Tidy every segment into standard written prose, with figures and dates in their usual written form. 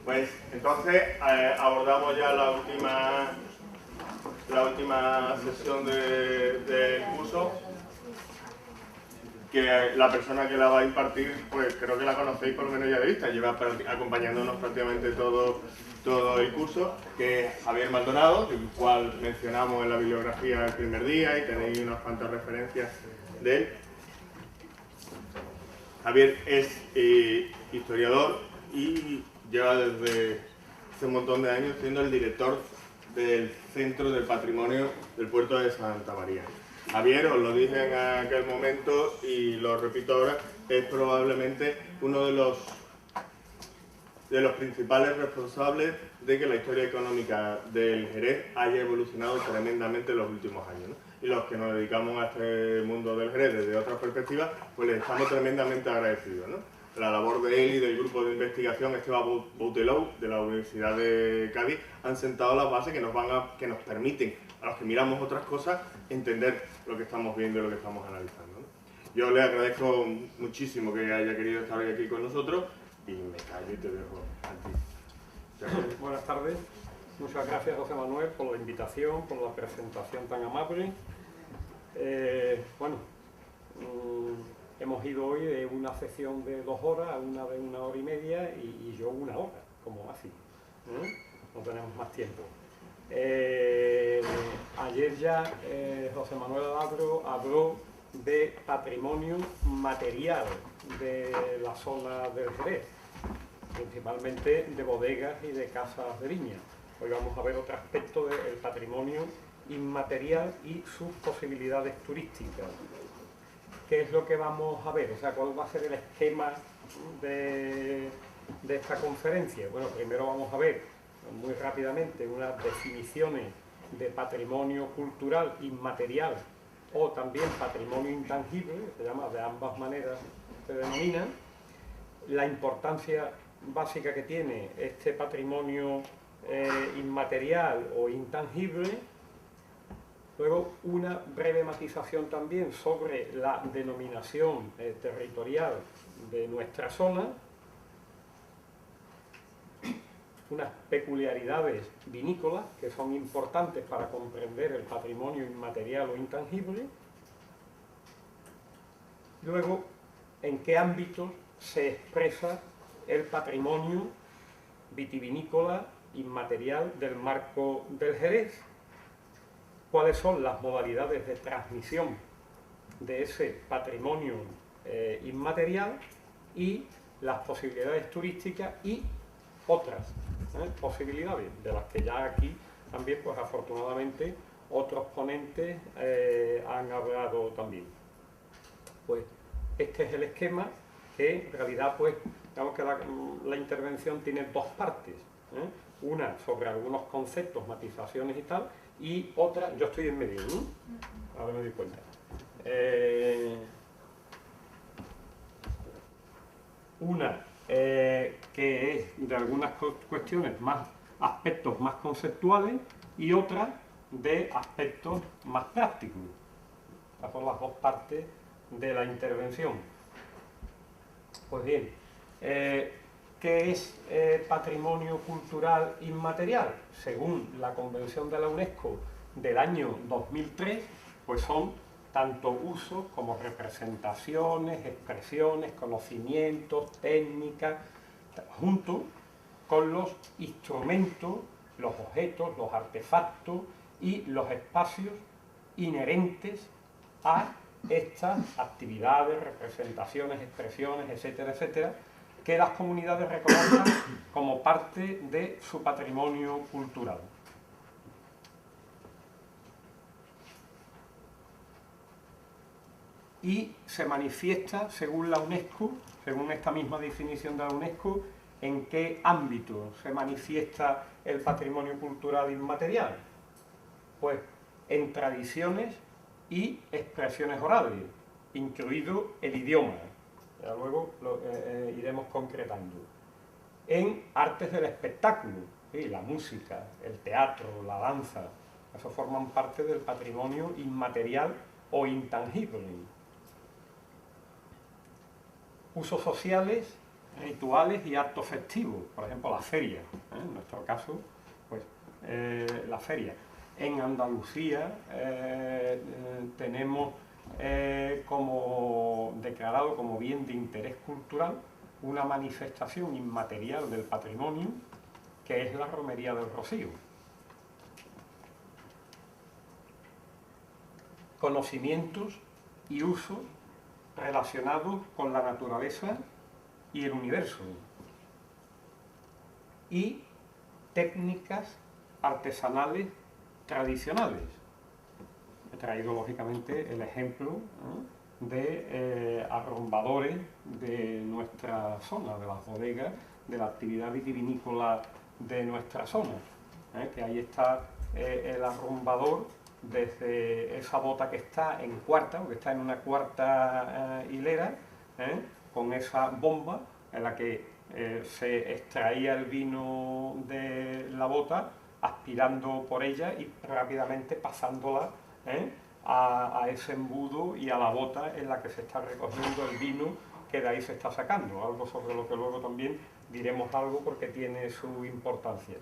Pues entonces abordamos ya la última sesión del curso, que la persona que la va a impartir, pues creo que la conocéis por lo menos ya de vista, lleva acompañándonos prácticamente todo el curso, que es Javier Maldonado, el cual mencionamos en la bibliografía el primer día y tenéis unas cuantas referencias de él. Javier es historiador y lleva desde hace un montón de años siendo el director del Centro del Patrimonio del Puerto de Santa María. Javier, os lo dije en aquel momento y lo repito ahora, es probablemente uno de los principales responsables de que la historia económica del Jerez haya evolucionado tremendamente en los últimos años, ¿no? Y los que nos dedicamos a este mundo del Jerez desde otras perspectivas, pues les estamos tremendamente agradecidos, ¿no? La labor de él y del grupo de investigación Esteban Boutelou de la Universidad de Cádiz han sentado las bases que nos permiten, a los que miramos otras cosas, entender lo que estamos viendo y lo que estamos analizando, ¿no? Yo le agradezco muchísimo que haya querido estar hoy aquí con nosotros y me callo y te dejo a ti. Buenas tardes. Muchas gracias, José Manuel, por la invitación, por la presentación tan amable. Hemos ido hoy de una sesión de 2 horas a una de 1 hora y media y yo 1 hora, como así. No tenemos más tiempo. Ayer ya José Manuel habló de patrimonio material de la zona del Jerez, principalmente de bodegas y de casas de viña. Hoy vamos a ver otro aspecto del patrimonio inmaterial y sus posibilidades turísticas. ¿Qué es lo que vamos a ver? O sea, ¿cuál va a ser el esquema de esta conferencia? Bueno, primero vamos a ver muy rápidamente unas definiciones de patrimonio cultural inmaterial o también patrimonio intangible, se llama de ambas maneras, se denomina, la importancia básica que tiene este patrimonio inmaterial o intangible. Luego, una breve matización también sobre la denominación territorial de nuestra zona, unas peculiaridades vinícolas que son importantes para comprender el patrimonio inmaterial o intangible. Luego, en qué ámbitos se expresa el patrimonio vitivinícola inmaterial del marco del Jerez, cuáles son las modalidades de transmisión de ese patrimonio inmaterial y las posibilidades turísticas y otras posibilidades, de las que ya aquí también, pues afortunadamente, otros ponentes han hablado también. Pues este es el esquema que en realidad, pues, digamos que la intervención tiene 2 partes, una sobre algunos conceptos, matizaciones y tal, y otra, yo estoy en medio, ¿no? Ahora me doy cuenta. Una que es de algunas cuestiones aspectos más conceptuales y otra de aspectos más prácticos. Estas son las 2 partes de la intervención. Pues bien, ¿qué es patrimonio cultural inmaterial? Según la Convención de la UNESCO del año 2003, pues son tanto usos como representaciones, expresiones, conocimientos, técnicas, junto con los instrumentos, los objetos, los artefactos y los espacios inherentes a estas actividades, representaciones, expresiones, etcétera, etcétera, que las comunidades reconozcan como parte de su patrimonio cultural. Y se manifiesta, según la UNESCO, según esta misma definición de la UNESCO, en qué ámbito se manifiesta el patrimonio cultural inmaterial. Pues en tradiciones y expresiones orales, incluido el idioma. Ya luego lo iremos concretando. En artes del espectáculo, ¿sí? La música, el teatro, la danza, eso forman parte del patrimonio inmaterial o intangible. Usos sociales, rituales y actos festivos, por ejemplo la feria, en nuestro caso, pues la feria. En Andalucía tenemos como declarado como bien de interés cultural una manifestación inmaterial del patrimonio que es la Romería del Rocío. Conocimientos y usos relacionados con la naturaleza y el universo. Y técnicas artesanales tradicionales. He traído lógicamente el ejemplo de arrombadores de nuestra zona, de las bodegas, de la actividad vitivinícola de nuestra zona. Que ahí está el arrombador desde esa bota que está en cuarta, o que está en una cuarta hilera, con esa bomba en la que se extraía el vino de la bota, aspirando por ella y rápidamente pasándola a ese embudo y a la bota en la que se está recogiendo el vino que de ahí se está sacando, algo sobre lo que luego también diremos algo porque tiene su importancia.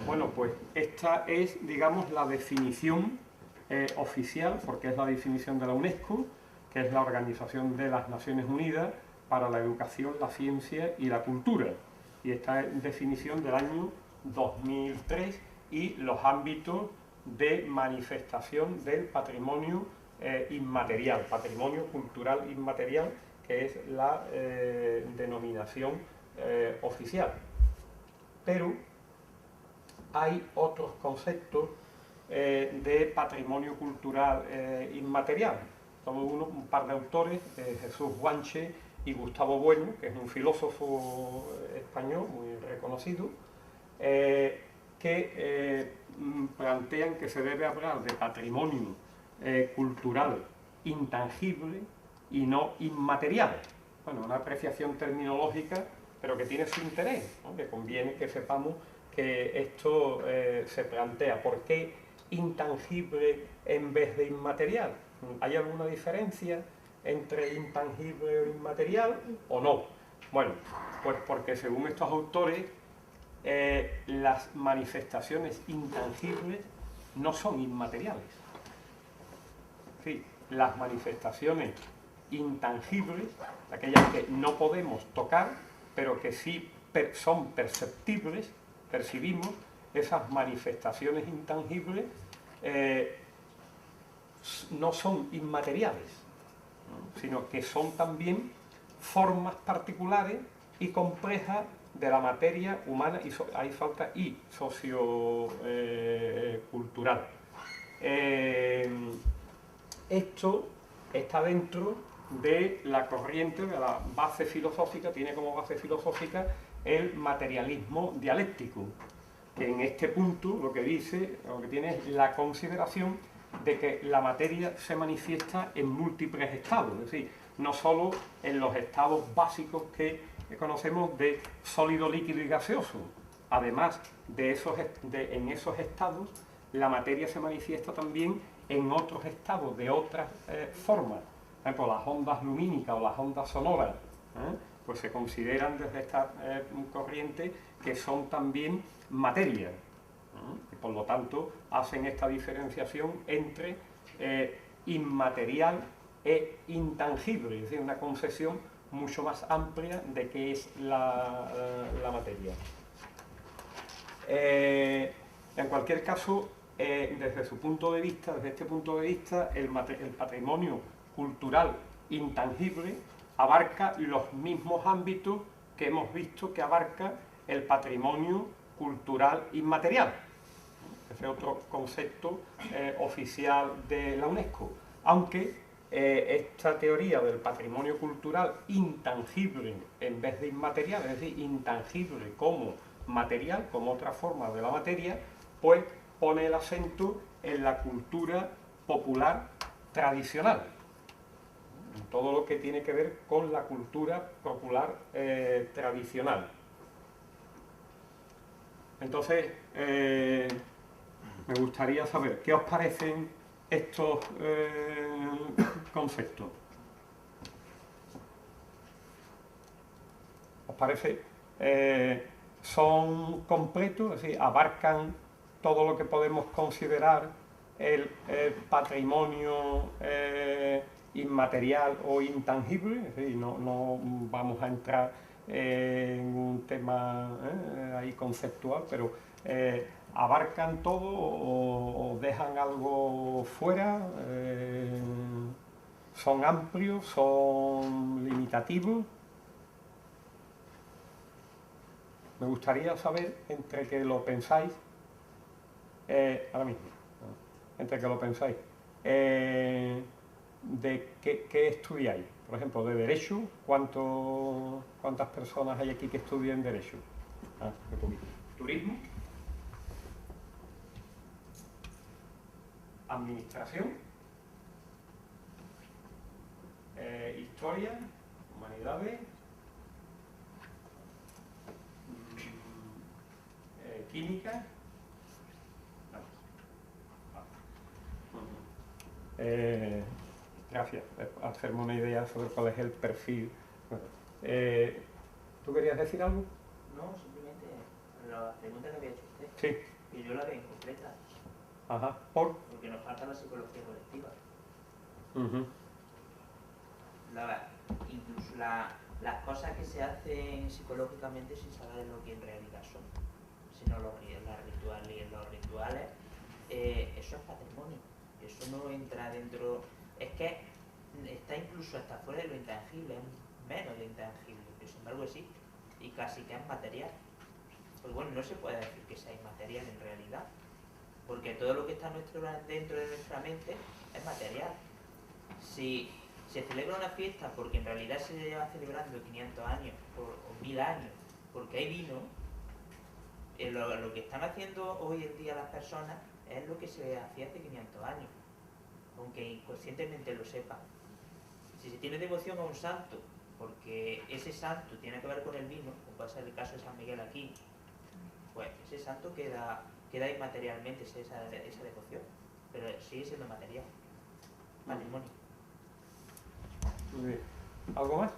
Bueno, pues esta es, digamos, la definición oficial, porque es la definición de la UNESCO, que es la Organización de las Naciones Unidas para la Educación, la Ciencia y la Cultura. Y esta es definición del año 2003 y los ámbitos de manifestación del patrimonio inmaterial, patrimonio cultural inmaterial, que es la denominación oficial. Pero hay otros conceptos de patrimonio cultural inmaterial. Son un par de autores, Jesús Guanche y Gustavo Bueno, que es un filósofo español muy reconocido, que plantean que se debe hablar de patrimonio cultural intangible y no inmaterial. Bueno, una apreciación terminológica, pero que tiene su interés, ¿no? Que conviene que sepamos que esto se plantea. ¿Por qué intangible en vez de inmaterial? ¿Hay alguna diferencia entre intangible o inmaterial o no? Bueno, pues porque según estos autores, las manifestaciones intangibles no son inmateriales. Sí, las manifestaciones intangibles, aquellas que no podemos tocar, pero que sí son perceptibles, percibimos, esas manifestaciones intangibles no son inmateriales, ¿no? Sino que son también formas particulares y complejas de la materia humana, y ahí falta y sociocultural. Esto está dentro de la corriente, de la base filosófica, tiene como base filosófica el materialismo dialéctico, que en este punto lo que dice, lo que tiene es la consideración de que la materia se manifiesta en múltiples estados, es decir, no solo en los estados básicos que conocemos de sólido, líquido y gaseoso. Además de en esos estados, la materia se manifiesta también en otros estados, de otras formas. Por ejemplo, las ondas lumínicas o las ondas sonoras, pues se consideran desde esta corriente que son también materia. Y por lo tanto hacen esta diferenciación entre inmaterial e intangible, es decir, una concepción mucho más amplia de qué es la materia. En cualquier caso, desde su punto de vista, desde este punto de vista, el patrimonio cultural intangible abarca los mismos ámbitos que hemos visto que abarca el patrimonio cultural inmaterial. Ese es otro concepto oficial de la UNESCO, aunque esta teoría del patrimonio cultural intangible en vez de inmaterial, es decir, intangible como material, como otra forma de la materia, pues pone el acento en la cultura popular tradicional, en todo lo que tiene que ver con la cultura popular tradicional. Entonces, me gustaría saber qué os parecen estos conceptos. ¿Os parece, son completos, es decir, abarcan todo lo que podemos considerar el patrimonio inmaterial o intangible, es decir, no vamos a entrar en un tema ahí conceptual, pero abarcan todo o dejan algo fuera, son amplios, son limitativos. Me gustaría saber, entre que lo pensáis, ahora mismo, entre que lo pensáis, de qué estudiáis. Por ejemplo, de Derecho, ¿cuántas personas hay aquí que estudian Derecho? Qué poquito. Turismo. Administración. Historia, Humanidades. Química. Gracias, hacerme una idea sobre cuál es el perfil. ¿Tú querías decir algo? No, simplemente la pregunta que había hecho usted. Sí. Que yo la veo incompleta. Ajá. Porque nos falta la psicología colectiva. Incluso las cosas que se hacen psicológicamente sin saber lo que en realidad son. Sino los rituales, eso es patrimonio. Eso no entra dentro. Es que está incluso hasta fuera de lo intangible, es menos de intangible, pero sin embargo existe. Y casi que es material. Pues bueno, no se puede decir que sea inmaterial en realidad, porque todo lo que está dentro de nuestra mente es material. Si se celebra una fiesta porque en realidad se lleva celebrando 500 años o 1000 años, porque hay vino, lo que están haciendo hoy en día las personas es lo que se hacía hace 500 años, aunque inconscientemente lo sepan. Si se tiene devoción a un santo, porque ese santo tiene que ver con el vino, como puede ser el caso de San Miguel aquí, pues ese santo queda inmaterialmente esa devoción, pero sigue siendo material, patrimonio. ¿Algo más?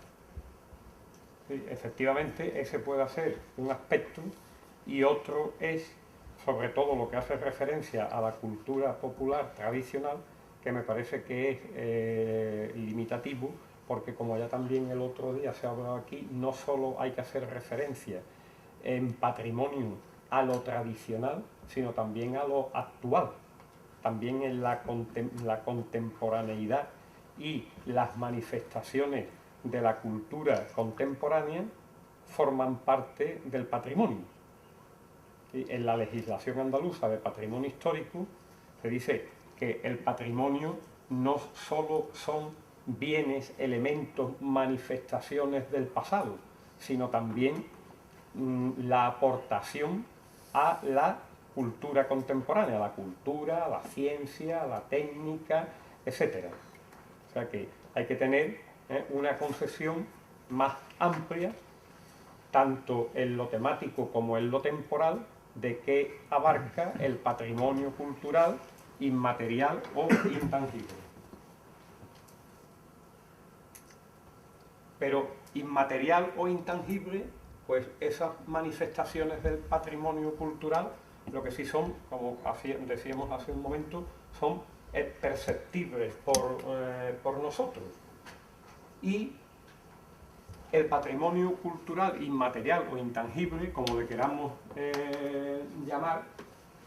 Sí, efectivamente, ese puede ser un aspecto, y otro es, sobre todo, lo que hace referencia a la cultura popular tradicional, que me parece que es limitativo, porque como ya también el otro día se ha hablado aquí, no solo hay que hacer referencia en patrimonio a lo tradicional, sino también a lo actual, también en la contemporaneidad y las manifestaciones de la cultura contemporánea forman parte del patrimonio. Y en la legislación andaluza de patrimonio histórico se dice que el patrimonio no solo son bienes, elementos, manifestaciones del pasado, sino también la aportación a la cultura contemporánea, a la cultura, a la ciencia, a la técnica, etc. O sea que hay que tener una concepción más amplia, tanto en lo temático como en lo temporal, de qué abarca el patrimonio cultural inmaterial o intangible. Pero inmaterial o intangible, pues esas manifestaciones del patrimonio cultural, lo que sí son, como decíamos hace un momento, son perceptibles por nosotros. Y el patrimonio cultural inmaterial o intangible, como le queramos llamar,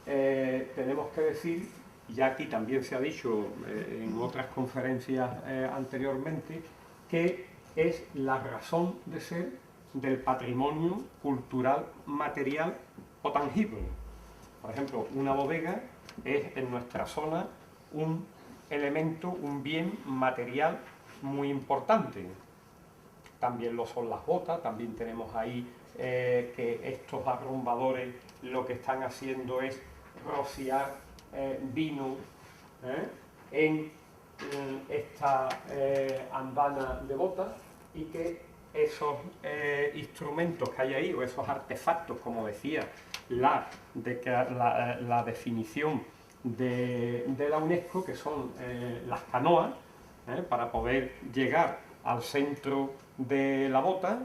tenemos que decir, ya aquí también se ha dicho en otras conferencias anteriormente, que es la razón de ser del patrimonio cultural material o tangible. Por ejemplo, una bodega es en nuestra zona un elemento, un bien material muy importante. También lo son las botas, también tenemos ahí que estos arrumbadores lo que están haciendo es rociar vino en esta andana de botas, y que esos instrumentos que hay ahí, o esos artefactos, como decía la definición de la UNESCO, que son las canoas, para poder llegar al centro de la bota,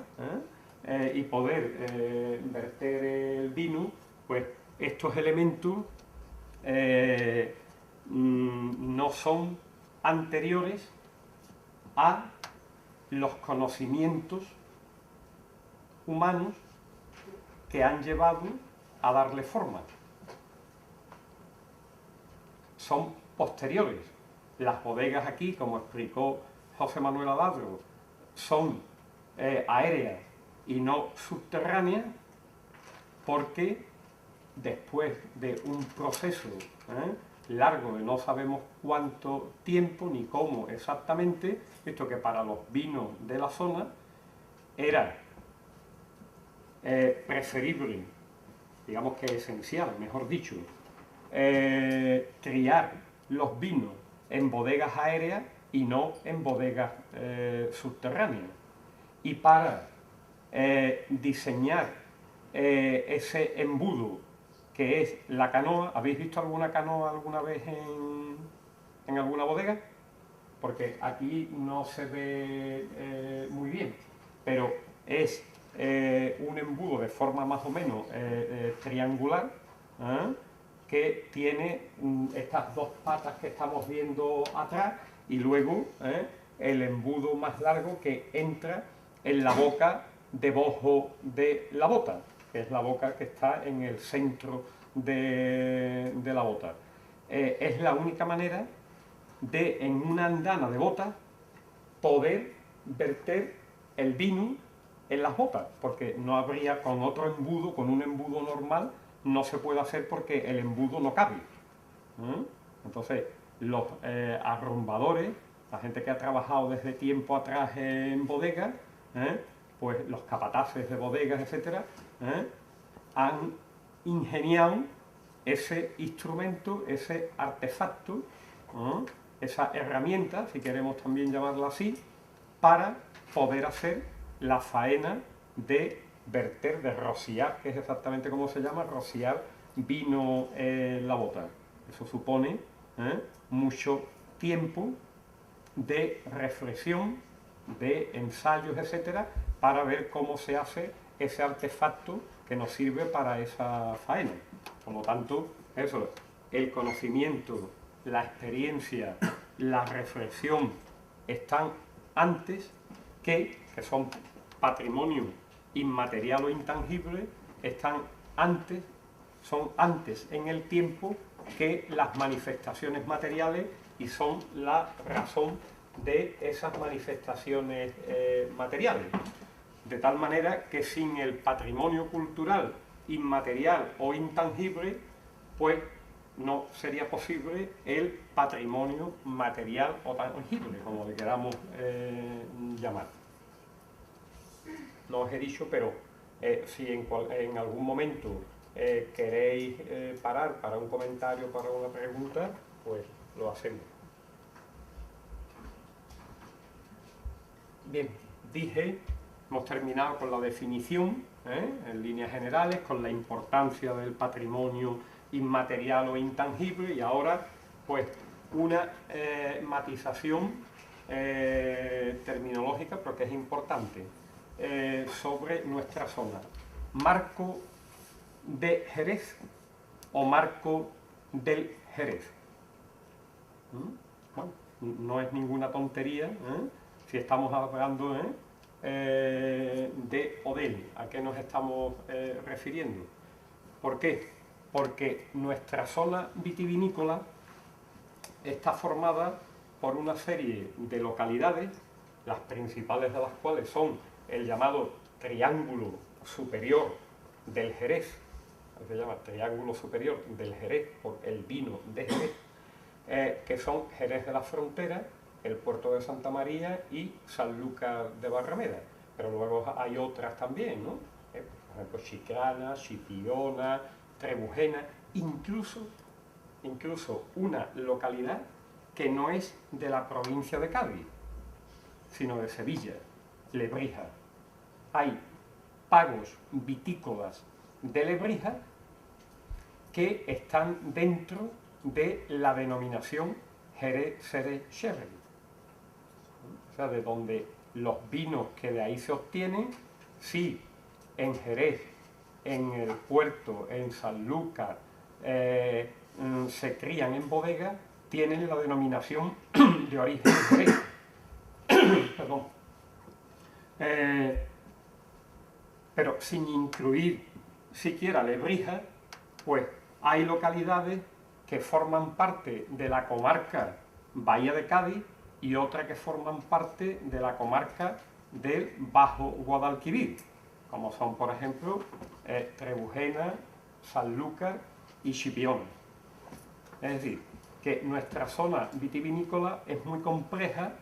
y poder verter el vino, pues estos elementos no son anteriores a los conocimientos humanos que han llevado a darle forma. Son posteriores. Las bodegas aquí, como explicó José Manuel Aladro, son aéreas y no subterráneas, porque después de un proceso largo de no sabemos cuánto tiempo ni cómo exactamente, esto que para los vinos de la zona era preferible, digamos que esencial, mejor dicho, criar los vinos en bodegas aéreas y no en bodegas subterráneas. Y para diseñar ese embudo que es la canoa, ¿habéis visto alguna canoa alguna vez en alguna bodega? Porque aquí no se ve muy bien, pero es un embudo de forma más o menos triangular, que tiene estas dos patas que estamos viendo atrás y luego el embudo más largo que entra en la boca debajo de la bota, que es la boca que está en el centro de la bota. Es la única manera de, en una andana de bota, poder verter el vino en las botas, porque no habría con otro embudo, con un embudo normal, no se puede hacer porque el embudo no cabe. Entonces, los arrumbadores, la gente que ha trabajado desde tiempo atrás en bodegas, pues los capataces de bodegas, etcétera, han ingeniado ese instrumento, ese artefacto, esa herramienta, si queremos también llamarla así, para poder hacer la faena de verter, de rociar, que es exactamente como se llama, rociar vino en la bota. Eso supone mucho tiempo de reflexión, de ensayos, etcétera, para ver cómo se hace ese artefacto que nos sirve para esa faena. Por lo tanto, eso, el conocimiento, la experiencia, la reflexión están antes que son patrimonio inmaterial o intangible, son antes en el tiempo que las manifestaciones materiales y son la razón de esas manifestaciones materiales. De tal manera que sin el patrimonio cultural inmaterial o intangible, pues no sería posible el patrimonio material o tangible, como le queramos llamar. No os he dicho, pero si en algún momento queréis parar para un comentario, para una pregunta, pues lo hacemos. Bien, hemos terminado con la definición, en líneas generales, con la importancia del patrimonio inmaterial o intangible, y ahora pues una matización terminológica, porque es importante, sobre nuestra zona. Marco de Jerez o marco del Jerez. Bueno, no es ninguna tontería, si estamos hablando de Odel. ¿A qué nos estamos refiriendo? ¿Por qué? Porque nuestra zona vitivinícola está formada por una serie de localidades, las principales de las cuales son el llamado Triángulo Superior del Jerez, se llama Triángulo Superior del Jerez por el vino de Jerez, que son Jerez de la Frontera, el Puerto de Santa María y Sanlúcar de Barrameda. Pero luego hay otras también, ¿no? Por ejemplo, Chiclana, Chipiona, Trebujena, incluso una localidad que no es de la provincia de Cádiz, sino de Sevilla, Lebrija. Hay pagos vitícolas de Lebrija que están dentro de la denominación Jerez Sherry. O sea, de donde los vinos que de ahí se obtienen si en Jerez, en el puerto, en Sanlúcar, se crían en bodegas, tienen la denominación de origen Jerez. Perdón. Pero sin incluir siquiera Lebrija, pues hay localidades que forman parte de la comarca Bahía de Cádiz y otras que forman parte de la comarca del Bajo Guadalquivir, como son, por ejemplo, Trebujena, Sanlúcar y Chipiona. Es decir, que nuestra zona vitivinícola es muy compleja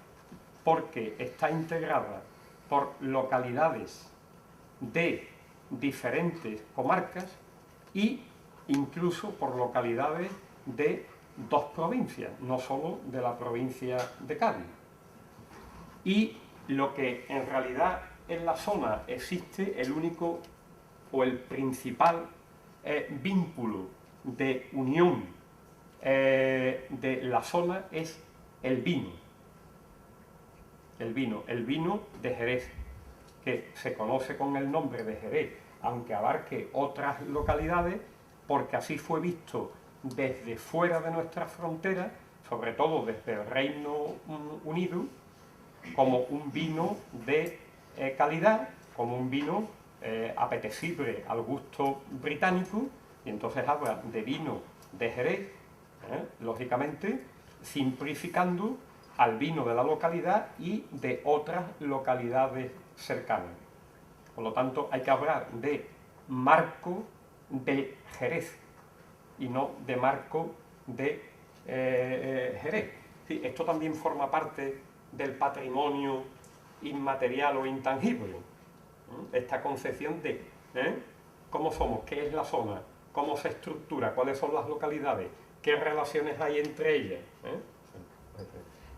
porque está integrada por localidades de diferentes comarcas e incluso por localidades de dos provincias, no solo de la provincia de Cádiz. Y lo que en realidad en la zona existe, el único o el principal vínculo de unión de la zona es el vino. El vino de Jerez, que se conoce con el nombre de Jerez, aunque abarque otras localidades, porque así fue visto desde fuera de nuestras fronteras, sobre todo desde el Reino Unido, como un vino de calidad, como un vino apetecible al gusto británico, y entonces habla de vino de Jerez, lógicamente simplificando al vino de la localidad y de otras localidades cercanas. Por lo tanto, hay que hablar de marco de Jerez y no de marco de Jerez. Sí, esto también forma parte del patrimonio inmaterial o intangible. Esta concepción de cómo somos, qué es la zona, cómo se estructura, cuáles son las localidades, qué relaciones hay entre ellas.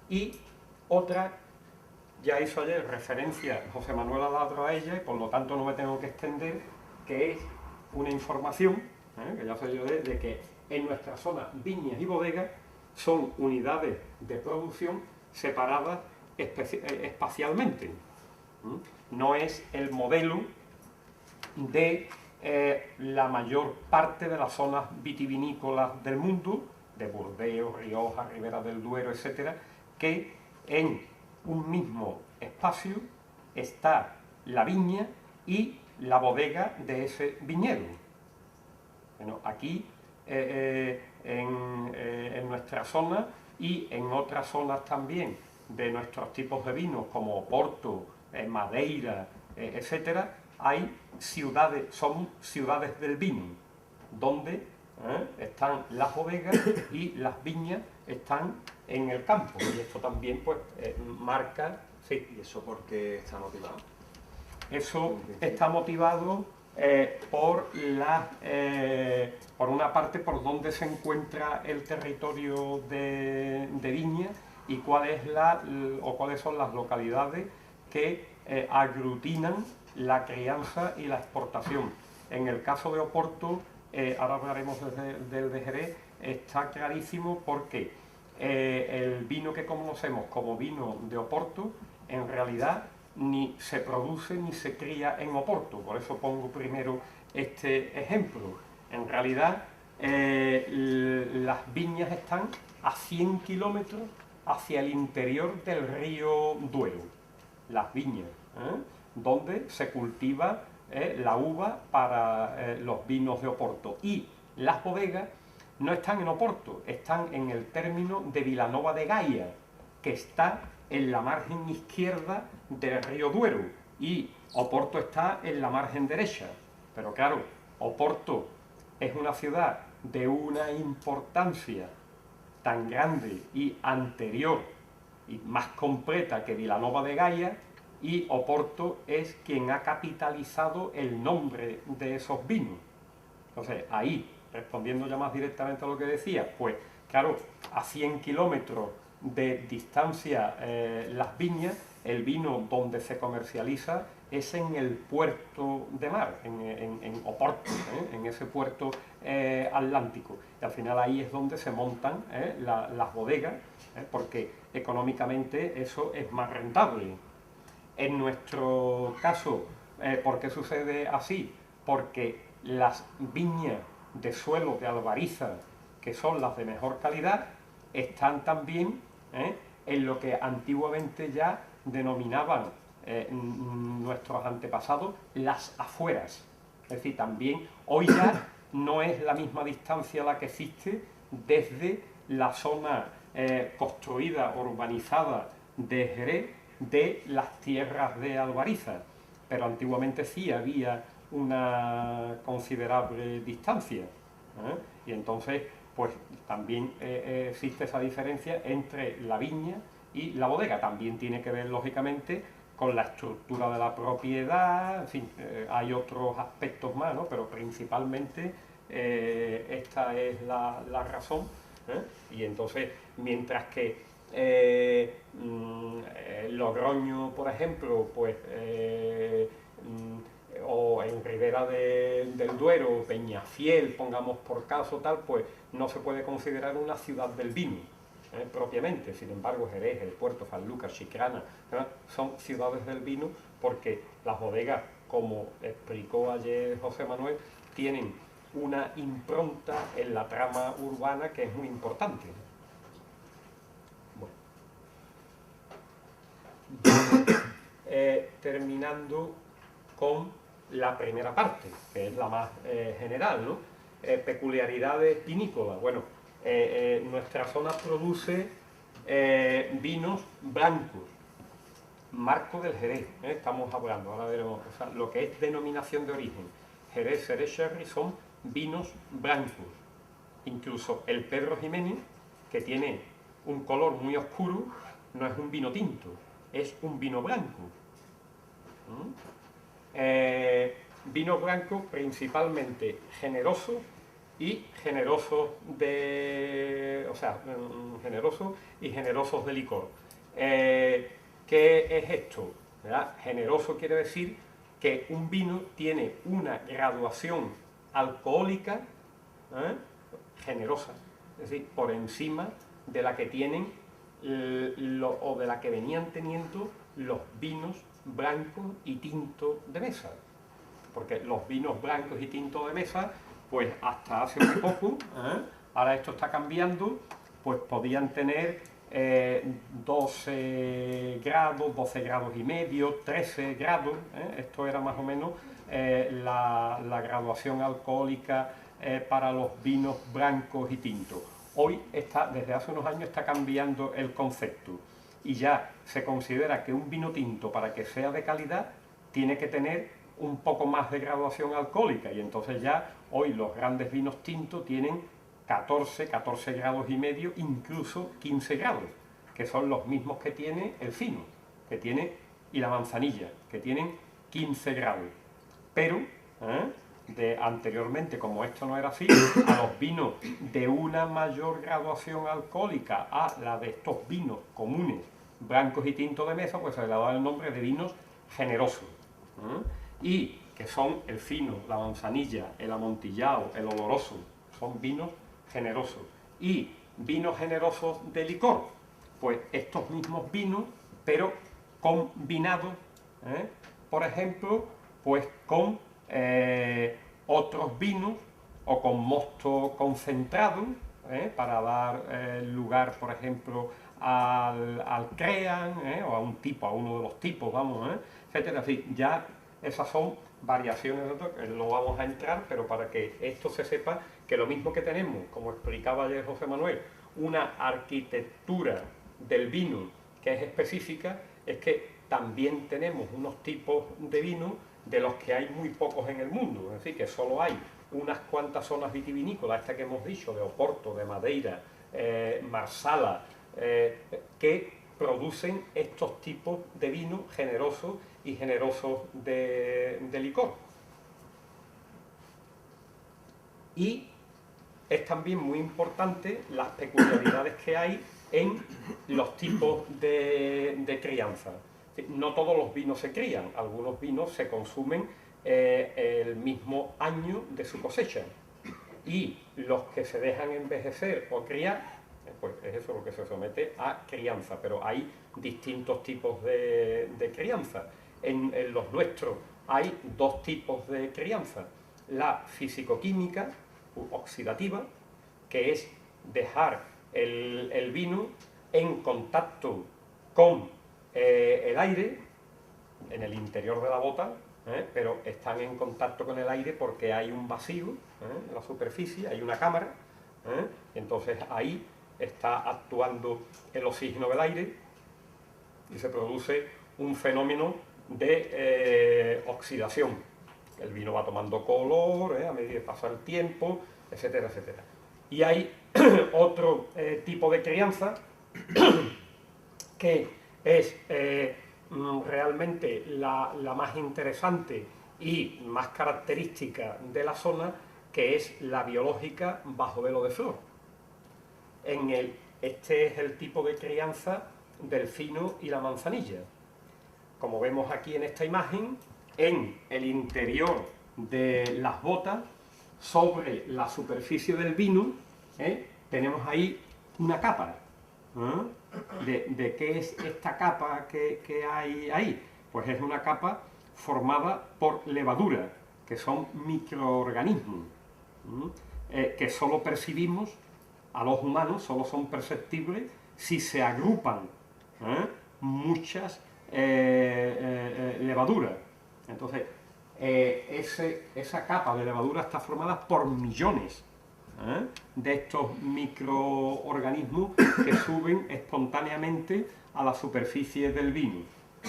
Y otra, ya hizo ayer referencia José Manuel Aladro a ella, y por lo tanto no me tengo que extender, que es una información, que ya sé yo de que en nuestra zona viñas y bodegas son unidades de producción separadas espacialmente. No es el modelo de la mayor parte de las zonas vitivinícolas del mundo, de Burdeos, Rioja, Ribera del Duero, etcétera, que en un mismo espacio está la viña y la bodega de ese viñedo. Bueno, aquí en nuestra zona y en otras zonas también de nuestros tipos de vinos como Oporto, Madeira, etcétera, hay ciudades, son ciudades del vino, donde están las bodegas y las viñas están en el campo, y esto también pues marca. Sí. ¿Y eso por qué está motivado? Eso está motivado por una parte por donde se encuentra el territorio de viña y cuáles son las localidades que aglutinan la crianza y la exportación. En el caso de Oporto, ahora hablaremos del de Jerez, está clarísimo porque el vino que conocemos como vino de Oporto, en realidad ni se produce ni se cría en Oporto. Por eso pongo primero este ejemplo. En realidad, las viñas están a 100 kilómetros hacia el interior del río Duero. Las viñas, donde se cultiva la uva para los vinos de Oporto. Y las bodegas no están en Oporto, están en el término de Vilanova de Gaia, que está en la margen izquierda del río Duero, y Oporto está en la margen derecha. Pero claro, Oporto es una ciudad de una importancia tan grande y anterior y más completa que Vilanova de Gaia, y Oporto es quien ha capitalizado el nombre de esos vinos. Entonces, ahí, respondiendo ya más directamente a lo que decía, pues claro, a 100 kilómetros de distancia las viñas, el vino donde se comercializa es en el puerto de mar, en Oporto, en ese puerto atlántico. Y al final ahí es donde se montan las bodegas, porque económicamente eso es más rentable. En nuestro caso, ¿Por qué sucede así? Porque las viñas de suelo de albariza, que son las de mejor calidad, están también en lo que antiguamente ya denominaban nuestros antepasados las afueras. Es decir, también hoy ya no es la misma distancia la que existe desde la zona construida, urbanizada de Jerez, de las tierras de albariza, pero antiguamente sí había una considerable distancia, y entonces pues también existe esa diferencia entre la viña y la bodega. También tiene que ver lógicamente con la estructura de la propiedad, en fin, hay otros aspectos más, ¿no? Pero principalmente esta es la razón, y entonces mientras que Logroño, por ejemplo, pues o en Ribera del Duero, Peñafiel, pongamos por caso tal, pues no se puede considerar una ciudad del vino propiamente. Sin embargo, Jerez, El Puerto, Sanlúcar, Chiclana, son ciudades del vino porque las bodegas, como explicó ayer José Manuel, tienen una impronta en la trama urbana que es muy importante. Bueno. Terminando con la primera parte, que es la más general, ¿no? Peculiaridades vinícolas. Bueno, nuestra zona produce vinos blancos, marco del Jerez, estamos hablando, ahora veremos, o sea, lo que es denominación de origen. Jerez, Jerez Sherry son vinos blancos. Incluso el Pedro Jiménez, que tiene un color muy oscuro, no es un vino tinto, es un vino blanco. Vino blanco principalmente generoso y generosos de, o sea, generosos y generosos de licor. ¿Qué es esto? ¿Verdad? Generoso quiere decir que un vino tiene una graduación alcohólica generosa, es decir, por encima de la que tienen o de la que venían teniendo los vinos blancos y tintos de mesa. Porque los vinos blancos y tintos de mesa, pues hasta hace muy poco, ahora esto está cambiando, pues podían tener 12 grados, 12 grados y medio, 13 grados, esto era más o menos la graduación alcohólica para los vinos blancos y tintos. Hoy desde hace unos años está cambiando el concepto y ya se considera que un vino tinto, para que sea de calidad, tiene que tener un poco más de graduación alcohólica, y entonces ya hoy los grandes vinos tintos tienen 14 grados y medio, incluso 15 grados, que son los mismos que tiene el fino, y la manzanilla, que tienen 15 grados. Pero anteriormente, como esto no era así, a los vinos de una mayor graduación alcohólica a la de estos vinos comunes, blancos y tintos de mesa, pues se le daba el nombre de vinos generosos. Y que son el fino, la manzanilla, el amontillado, el oloroso, son vinos generosos. Y vinos generosos de licor, pues estos mismos vinos, pero combinados, por ejemplo, pues con otros vinos o con mosto concentrado, para dar lugar, por ejemplo, al crean, o a uno de los tipos, vamos, etcétera. Así, ya esas son variaciones, no vamos a entrar, pero para que esto se sepa que lo mismo que tenemos, como explicaba ayer José Manuel, una arquitectura del vino que es específica, es que también tenemos unos tipos de vino de los que hay muy pocos en el mundo, es decir, que solo hay unas cuantas zonas vitivinícolas, esta que hemos dicho, de Oporto, de Madeira, Marsala, que producen estos tipos de vino generosos y generosos de licor. Y es también muy importante las peculiaridades que hay en los tipos de crianza. No todos los vinos se crían, algunos vinos se consumen el mismo año de su cosecha, y los que se dejan envejecer o criar, pues es eso lo que se somete a crianza, pero hay distintos tipos de crianza. En los nuestros hay dos tipos de crianza. La físico-química, oxidativa, que es dejar el vino en contacto con el aire, en el interior de la bota, pero están en contacto con el aire porque hay un vacío en la superficie, hay una cámara, entonces ahí está actuando el oxígeno del aire y se produce un fenómeno de oxidación. El vino va tomando color a medida que pasa el tiempo, etcétera, etcétera. Y hay otro tipo de crianza que es realmente la más interesante y más característica de la zona, que es la biológica bajo velo de flor. Este es el tipo de crianza del fino y la manzanilla. Como vemos aquí en esta imagen, en el interior de las botas, sobre la superficie del vino, tenemos ahí una capa. ¿De qué es esta capa que hay ahí? Pues es una capa formada por levadura, que son microorganismos, que solo percibimos a los humanos, solo son perceptibles si se agrupan muchas levaduras. Entonces, esa capa de levadura está formada por millones de estos microorganismos que suben espontáneamente a la superficie del vino.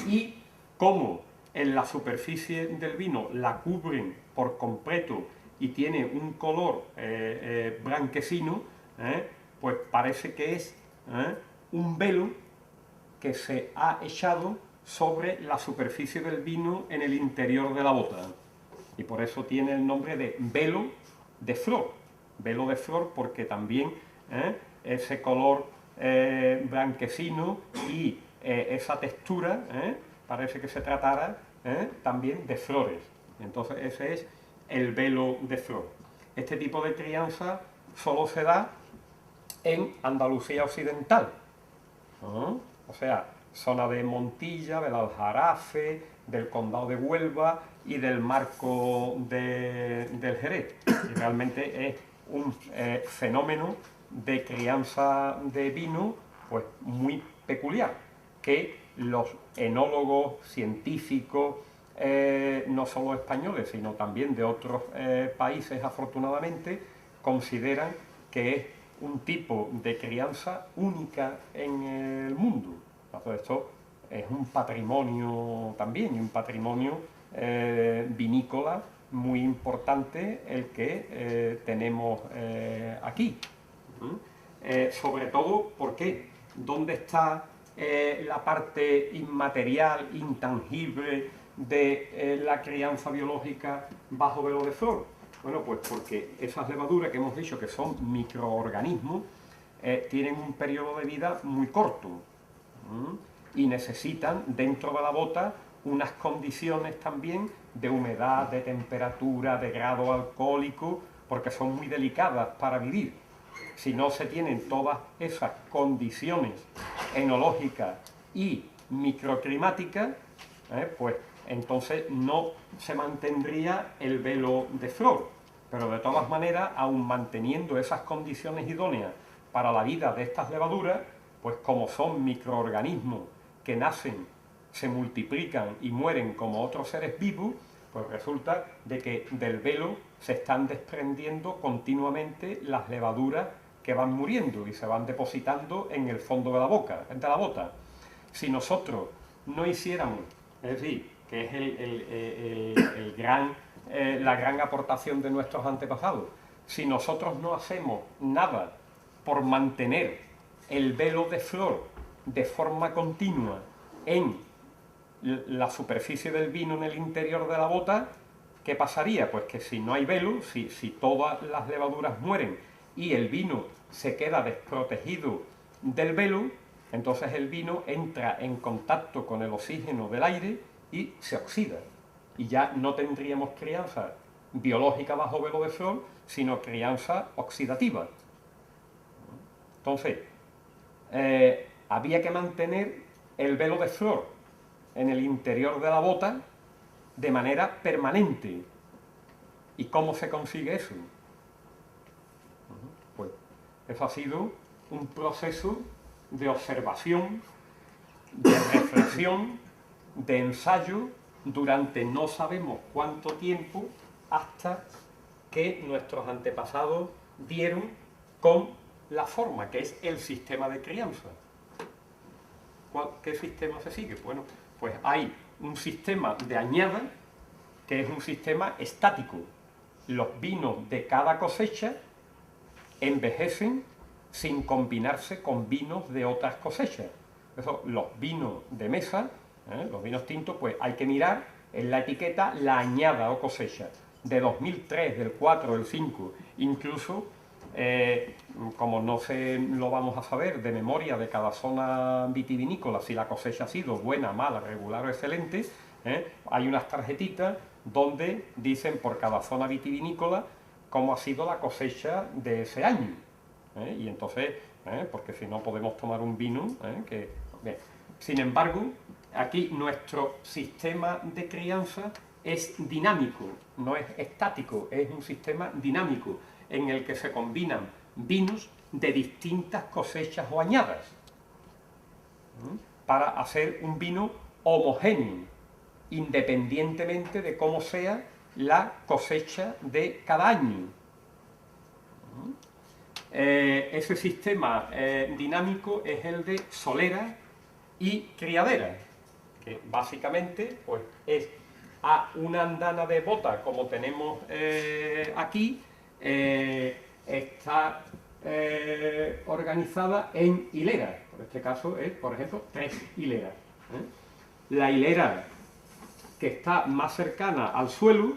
Y como en la superficie del vino la cubren por completo y tiene un color blanquecino, pues parece que es un velo que se ha echado sobre la superficie del vino en el interior de la bota. Y por eso tiene el nombre de velo de flor. Velo de flor porque también ese color blanquecino y esa textura parece que se tratara también de flores. Entonces ese es el velo de flor. Este tipo de crianza solo se da en Andalucía occidental, o sea, zona de Montilla, del Aljarafe, del Condado de Huelva y del marco del Jerez. Y realmente es un fenómeno de crianza de vino pues muy peculiar, que los enólogos, científicos, no solo españoles, sino también de otros países, afortunadamente, consideran que es un tipo de crianza única en el mundo. Entonces, esto es un patrimonio también, y un patrimonio vinícola muy importante el que tenemos aquí. Sobre todo, ¿por qué? ¿Dónde está la parte inmaterial, intangible de la crianza biológica bajo velo de flor? Bueno, pues porque esas levaduras que hemos dicho que son microorganismos tienen un periodo de vida muy corto y necesitan dentro de la bota unas condiciones también de humedad, de temperatura, de grado alcohólico, porque son muy delicadas para vivir. Si no se tienen todas esas condiciones enológicas y microclimáticas, pues entonces no se mantendría el velo de flor. Pero de todas maneras, aun manteniendo esas condiciones idóneas para la vida de estas levaduras, pues como son microorganismos que nacen, se multiplican y mueren como otros seres vivos, pues resulta de que del velo se están desprendiendo continuamente las levaduras que van muriendo y se van depositando en el fondo de la bota. Si nosotros no hiciéramos, es decir, que es la gran aportación de nuestros antepasados, si nosotros no hacemos nada por mantener el velo de flor de forma continua en la superficie del vino en el interior de la bota, ¿qué pasaría? Pues que si no hay velo, si todas las levaduras mueren y el vino se queda desprotegido del velo, entonces el vino entra en contacto con el oxígeno del aire y se oxida. Y ya no tendríamos crianza biológica bajo velo de flor, sino crianza oxidativa. Entonces, había que mantener el velo de flor en el interior de la bota de manera permanente. ¿Y cómo se consigue eso? Pues eso ha sido un proceso de observación, de reflexión, de ensayo durante no sabemos cuánto tiempo, hasta que nuestros antepasados dieron con la forma, que es el sistema de crianza. ¿Qué sistema se sigue? Bueno, pues hay un sistema de añada, que es un sistema estático. Los vinos de cada cosecha envejecen sin combinarse con vinos de otras cosechas. Eso, los vinos de mesa, los vinos tintos, pues hay que mirar en la etiqueta la añada o cosecha de 2003, del 4, del 5, incluso, como no se lo vamos a saber de memoria de cada zona vitivinícola, si la cosecha ha sido buena, mala, regular o excelente, hay unas tarjetitas donde dicen por cada zona vitivinícola cómo ha sido la cosecha de ese año. Y entonces, porque si no podemos tomar un vino, bien. Sin embargo, aquí nuestro sistema de crianza es dinámico, no es estático, es un sistema dinámico en el que se combinan vinos de distintas cosechas o añadas para hacer un vino homogéneo, independientemente de cómo sea la cosecha de cada año. Ese sistema dinámico es el de solera y criadera, que básicamente pues, es a una andana de bota como tenemos aquí, está organizada en hileras. En este caso es, por ejemplo, 3 hileras. La hilera que está más cercana al suelo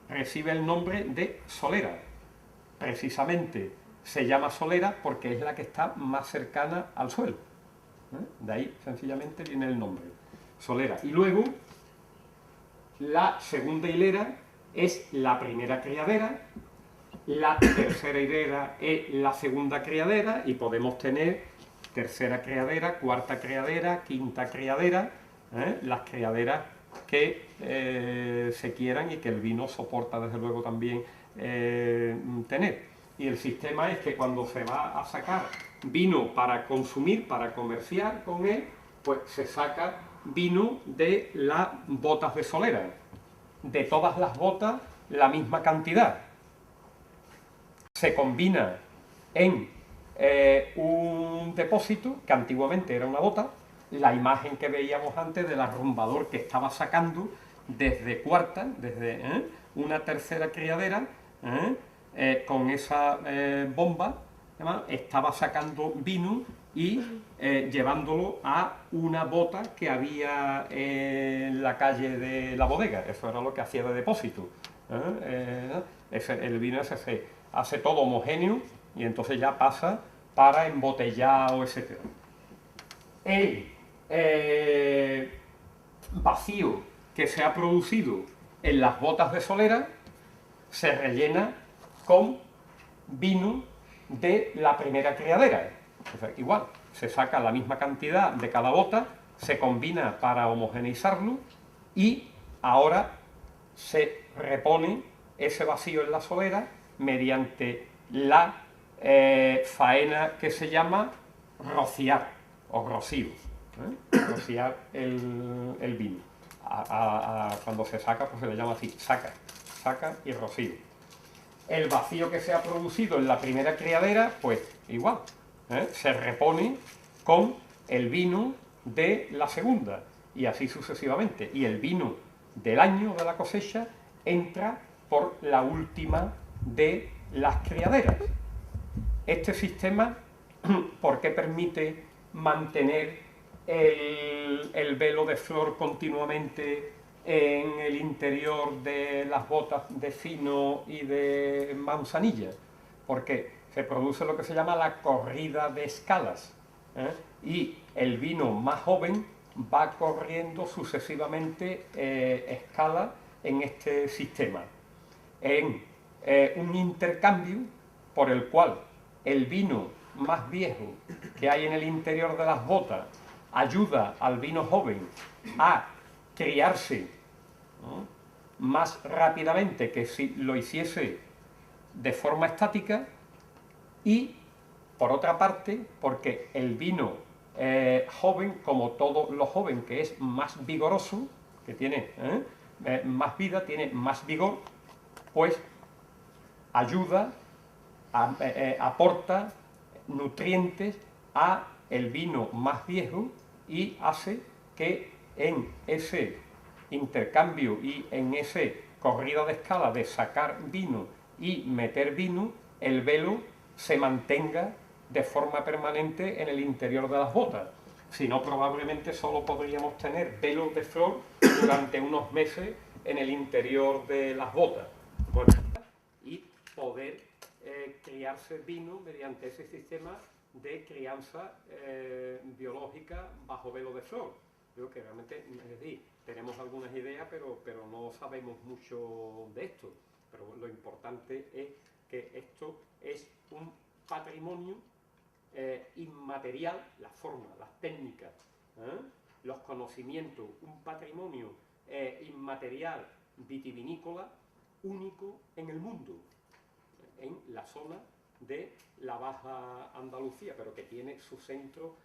recibe el nombre de solera. Precisamente se llama solera porque es la que está más cercana al suelo. De ahí sencillamente viene el nombre, solera. Y luego la segunda hilera es la primera criadera, la tercera hilera es la segunda criadera y podemos tener tercera criadera, cuarta criadera, quinta criadera, las criaderas que se quieran y que el vino soporta desde luego también tener. Y el sistema es que cuando se va a sacar vino para consumir, para comerciar con él, pues se saca vino de las botas de solera. De todas las botas, la misma cantidad. Se combina en un depósito, que antiguamente era una bota, la imagen que veíamos antes del arrumbador que estaba sacando desde cuarta, desde una tercera criadera, con esa bomba, estaba sacando vino y llevándolo a una bota que había en la calle de la bodega. Eso era lo que hacía de depósito. El vino ese se hace todo homogéneo y entonces ya pasa para embotellado, etc. El vacío que se ha producido en las botas de solera se rellena con vino de la primera criadera. O sea, igual, se saca la misma cantidad de cada bota, se combina para homogeneizarlo y ahora se repone ese vacío en la solera mediante la faena que se llama rociar o rocío. Rociar el vino. Cuando se saca, pues se le llama así, saca y rocío. El vacío que se ha producido en la primera criadera, pues igual, se repone con el vino de la segunda y así sucesivamente. Y el vino del año de la cosecha entra por la última de las criaderas. Este sistema, ¿por qué permite mantener el velo de flor continuamente en el interior de las botas de fino y de manzanilla? Porque se produce lo que se llama la corrida de escalas, y el vino más joven va corriendo sucesivamente escalas en este sistema, en un intercambio por el cual el vino más viejo que hay en el interior de las botas ayuda al vino joven a criarse ¿no?, más rápidamente que si lo hiciese de forma estática, y por otra parte porque el vino joven, como todo lo joven que es más vigoroso, que tiene más vida, tiene más vigor, pues ayuda, aporta nutrientes a el vino más viejo y hace que en ese intercambio y en ese corrida de escala de sacar vino y meter vino, el velo se mantenga de forma permanente en el interior de las botas. Si no, probablemente solo podríamos tener velo de flor durante unos meses en el interior de las botas. Bueno, y poder criarse vino mediante ese sistema de crianza biológica bajo velo de flor. Creo que realmente, es decir, tenemos algunas ideas, pero no sabemos mucho de esto. Pero lo importante es que esto es un patrimonio inmaterial, la forma, las técnicas, los conocimientos, un patrimonio inmaterial vitivinícola único en el mundo, en la zona de la Baja Andalucía, pero que tiene su centro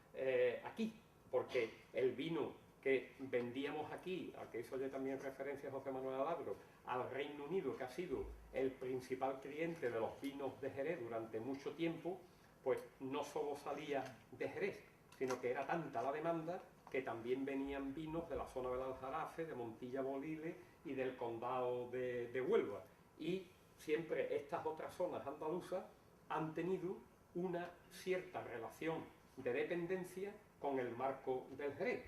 aquí, porque el vino que vendíamos aquí, al que hizo yo también referencia José Manuel Alagro, al Reino Unido, que ha sido el principal cliente de los vinos de Jerez durante mucho tiempo, pues no solo salía de Jerez, sino que era tanta la demanda que también venían vinos de la zona del Aljarafe, de Montilla Bolile y del condado de Huelva. Y siempre estas otras zonas andaluzas han tenido una cierta relación de dependencia con el marco del Jerez.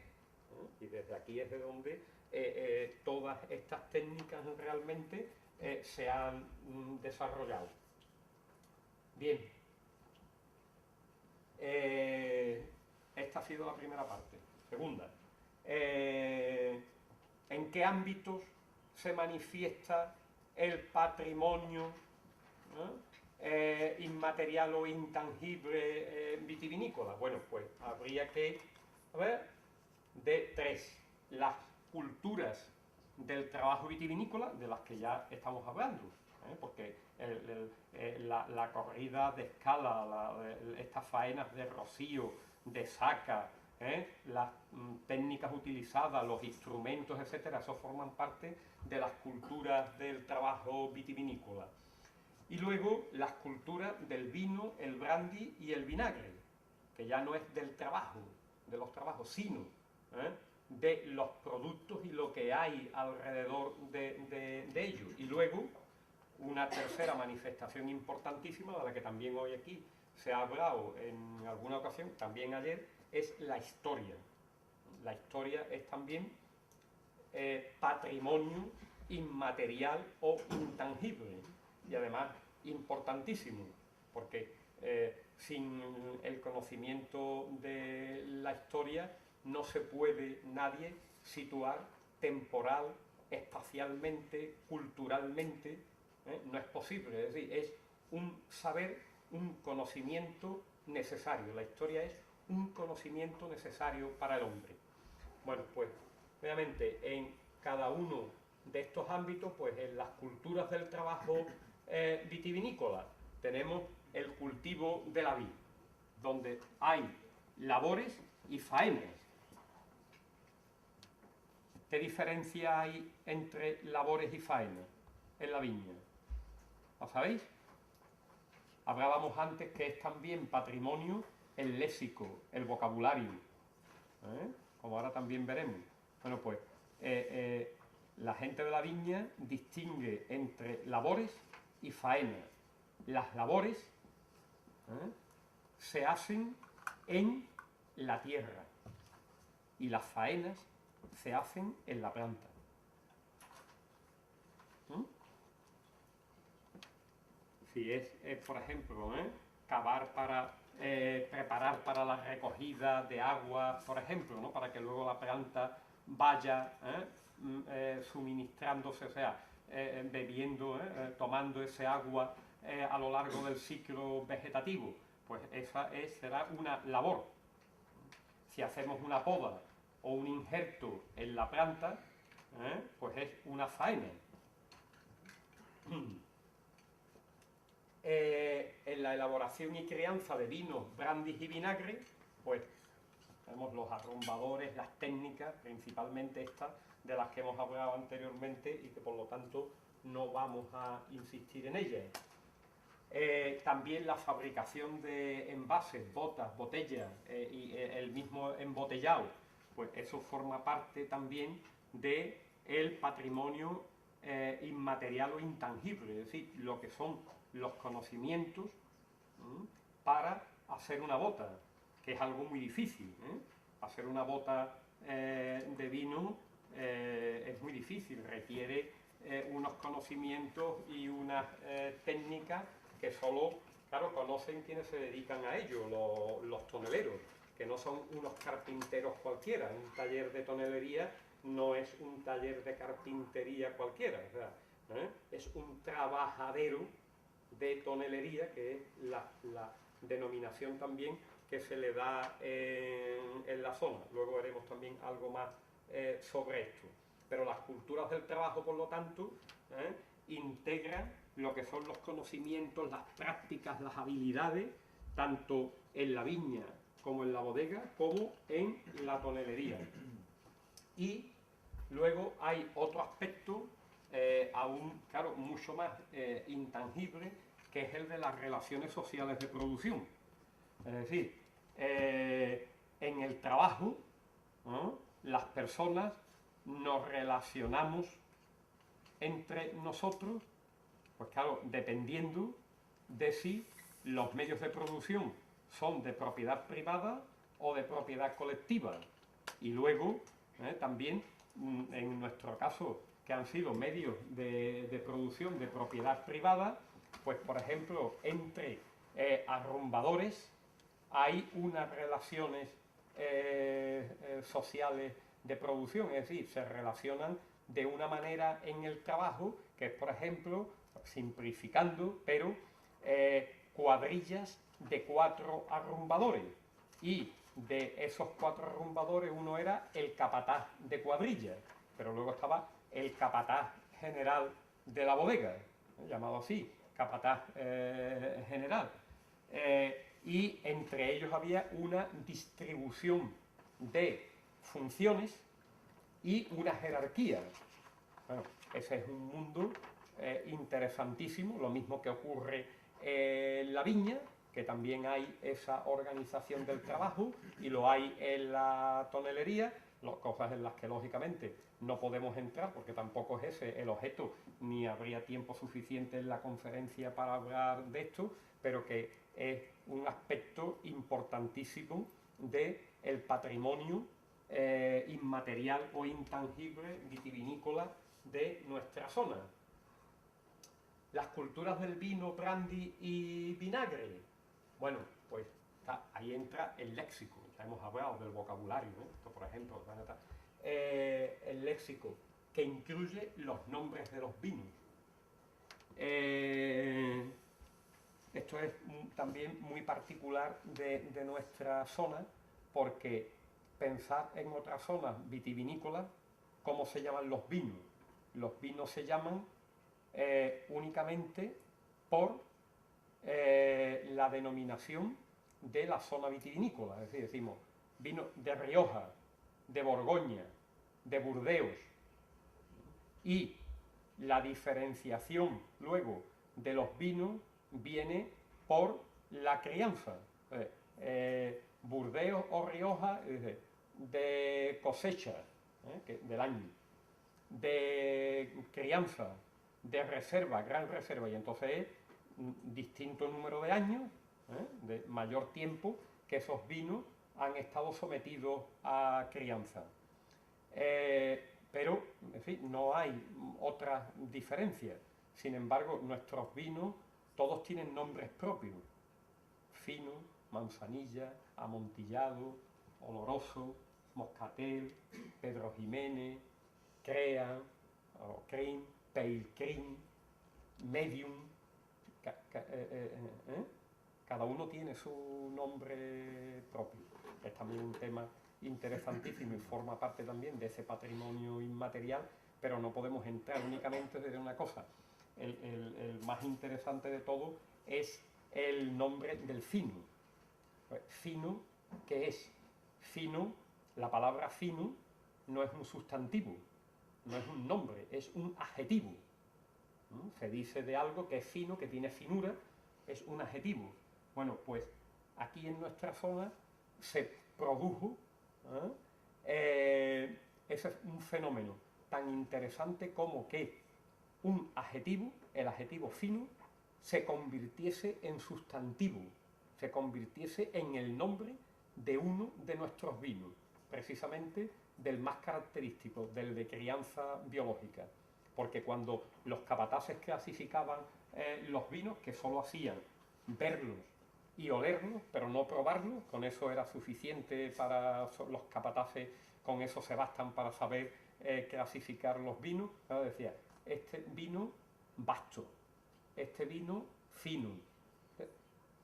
Y desde aquí es de donde todas estas técnicas realmente se han desarrollado. Bien. Esta ha sido la primera parte. Segunda. ¿En qué ámbitos se manifiesta el patrimonio inmaterial o intangible vitivinícola? Bueno, pues habría que ver de tres: las culturas del trabajo vitivinícola, de las que ya estamos hablando, porque la corrida de escala, estas faenas de rocío, de saca, las técnicas utilizadas, los instrumentos, etcétera, eso forman parte de las culturas del trabajo vitivinícola. Y luego las culturas del vino, el brandy y el vinagre, que ya no es del trabajo, de los trabajos, sino de los productos y lo que hay alrededor de ellos. Y luego una tercera manifestación importantísima, de la que también hoy aquí se ha hablado en alguna ocasión, también ayer, es la historia. La historia es también patrimonio inmaterial o intangible, y además importantísimo, porque sin el conocimiento de la historia no se puede nadie situar temporal, espacialmente, culturalmente, no es posible. Es decir, es un saber, un conocimiento necesario. La historia es un conocimiento necesario para el hombre. Bueno, pues obviamente en cada uno de estos ámbitos, pues en las culturas del trabajo vitivinícola tenemos el cultivo de la vid, donde hay labores y faenas. ¿Qué diferencia hay entre labores y faenas en la viña? ¿Lo sabéis? Hablábamos antes que es también patrimonio el léxico, el vocabulario, como ahora también veremos. Bueno, pues la gente de la viña distingue entre labores y faenas. Las labores se hacen en la tierra y las faenas se hacen en la planta. Si es por ejemplo, cavar para preparar para la recogida de agua, por ejemplo, ¿no?, para que luego la planta vaya suministrándose, o sea, bebiendo, tomando ese agua a lo largo del ciclo vegetativo, pues esa será una labor. Si hacemos una poda o un injerto en la planta, pues es una faena. En la elaboración y crianza de vinos, brandis y vinagre, pues tenemos los arrumbadores, las técnicas, principalmente estas de las que hemos hablado anteriormente y que por lo tanto no vamos a insistir en ellas. También la fabricación de envases, botas, botellas y el mismo embotellado, pues eso forma parte también del patrimonio inmaterial o intangible, es decir, lo que son los conocimientos para hacer una bota, que es algo muy difícil. Hacer una bota de vino es muy difícil, requiere unos conocimientos y unas técnicas que solo, claro, conocen quienes se dedican a ello, los toneleros, que no son unos carpinteros cualquiera. Un taller de tonelería no es un taller de carpintería cualquiera, o sea, es un trabajadero de tonelería, que es la denominación también que se le da en la zona. Luego veremos también algo más sobre esto. Pero las culturas del trabajo, por lo tanto, integran lo que son los conocimientos, las prácticas, las habilidades, tanto en la viña como en la bodega, como en la tonelería. Y luego hay otro aspecto aún, claro, mucho más intangible, que es el de las relaciones sociales de producción. Es decir, en el trabajo, ¿no?, las personas nos relacionamos entre nosotros, pues claro, dependiendo de si los medios de producción son de propiedad privada o de propiedad colectiva. Y luego, también, en nuestro caso, que han sido medios de producción de propiedad privada, pues por ejemplo, entre arrumbadores hay unas relaciones sociales de producción, es decir, se relacionan de una manera en el trabajo, que es, por ejemplo, simplificando, pero cuadrillas de 4 arrumbadores, y de esos 4 arrumbadores uno era el capataz de cuadrilla, pero luego estaba el capataz general de la bodega, llamado así, capataz general, y entre ellos había una distribución de funciones y una jerarquía. Bueno, ese es un mundo interesantísimo, lo mismo que ocurre en la viña, que también hay esa organización del trabajo, y lo hay en la tonelería, las cosas en las que lógicamente no podemos entrar porque tampoco es ese el objeto, ni habría tiempo suficiente en la conferencia para hablar de esto, pero que es un aspecto importantísimo del patrimonio inmaterial o intangible vitivinícola de nuestra zona. Las culturas del vino, brandy y vinagre. Bueno, pues ahí entra el léxico. Ya hemos hablado del vocabulario, ¿no? Esto, por ejemplo, el léxico, que incluye los nombres de los vinos. Esto es también muy particular de nuestra zona, porque pensad en otras zonas vitivinícolas cómo se llaman los vinos. Los vinos se llaman únicamente por la denominación de la zona vitivinícola, es decir, decimos vino de Rioja, de Borgoña, de Burdeos, y la diferenciación luego de los vinos viene por la crianza. Burdeos o Rioja de cosecha, del año, de crianza, de reserva, gran reserva, y entonces es distinto número de años, de mayor tiempo que esos vinos han estado sometidos a crianza. Pero, en fin, no hay otras diferencias. Sin embargo, nuestros vinos todos tienen nombres propios: fino, manzanilla, amontillado, oloroso, moscatel, Pedro Jiménez, Crea, o Cream, Pale Cream, Medium. Cada uno tiene su nombre propio. Es también un tema interesantísimo y forma parte también de ese patrimonio inmaterial, pero no podemos entrar únicamente desde una cosa. El más interesante de todo es el nombre del fino. Pues, fino, ¿qué es? Fino, la palabra fino no es un sustantivo, no es un nombre, es un adjetivo. ¿No? Se dice de algo que es fino, que tiene finura, es un adjetivo. Bueno, pues aquí en nuestra zona se produjo ese es un fenómeno tan interesante como que un adjetivo, el adjetivo fino, se convirtiese en sustantivo, se convirtiese en el nombre de uno de nuestros vinos, precisamente del más característico, del de crianza biológica. Porque cuando los capataces clasificaban los vinos, que solo hacían verlos y olerlos, pero no probarlos, con eso era suficiente para los capataces, con eso se bastan para saber clasificar los vinos, ¿no? Decía, este vino vasto, este vino fino,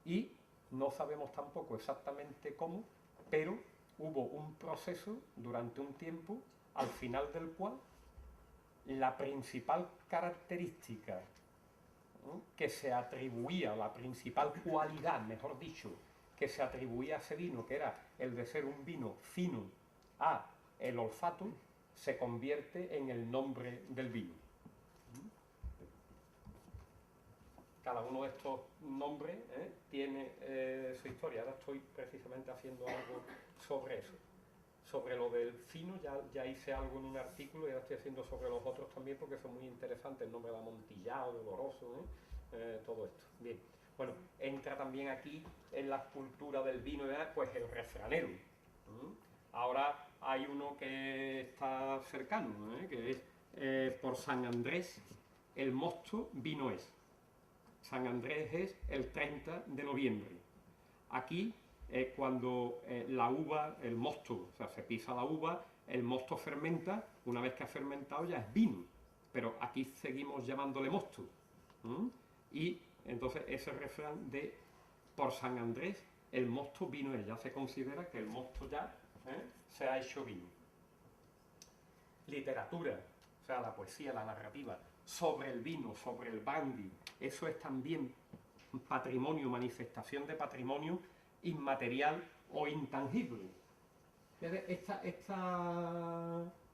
y no sabemos tampoco exactamente cómo, pero hubo un proceso durante un tiempo al final del cual la principal característica, ¿no?, que se atribuía, la principal cualidad, mejor dicho, que se atribuía a ese vino, que era el de ser un vino fino a el olfato, se convierte en el nombre del vino. Cada uno de estos nombres tiene su historia. Ahora estoy precisamente haciendo algo sobre eso. Sobre lo del fino ya hice algo en un artículo y ahora estoy haciendo sobre los otros también porque son muy interesantes, el nombre de amontillado, de oloroso, todo esto. Bien, bueno, entra también aquí en la cultura del vino, pues el refranero. Ahora hay uno que está cercano, que es por San Andrés, el mosto vino es. San Andrés es el 30 de noviembre. Aquí cuando la uva, el mosto, o sea, se pisa la uva, el mosto fermenta, una vez que ha fermentado ya es vino, pero aquí seguimos llamándole mosto. Y entonces ese refrán de por San Andrés, el mosto vino es, ya se considera que el mosto ya se ha hecho vino. Literatura, o sea, la poesía, la narrativa, sobre el vino, sobre el brandy, eso es también patrimonio, manifestación de patrimonio inmaterial o intangible. Esta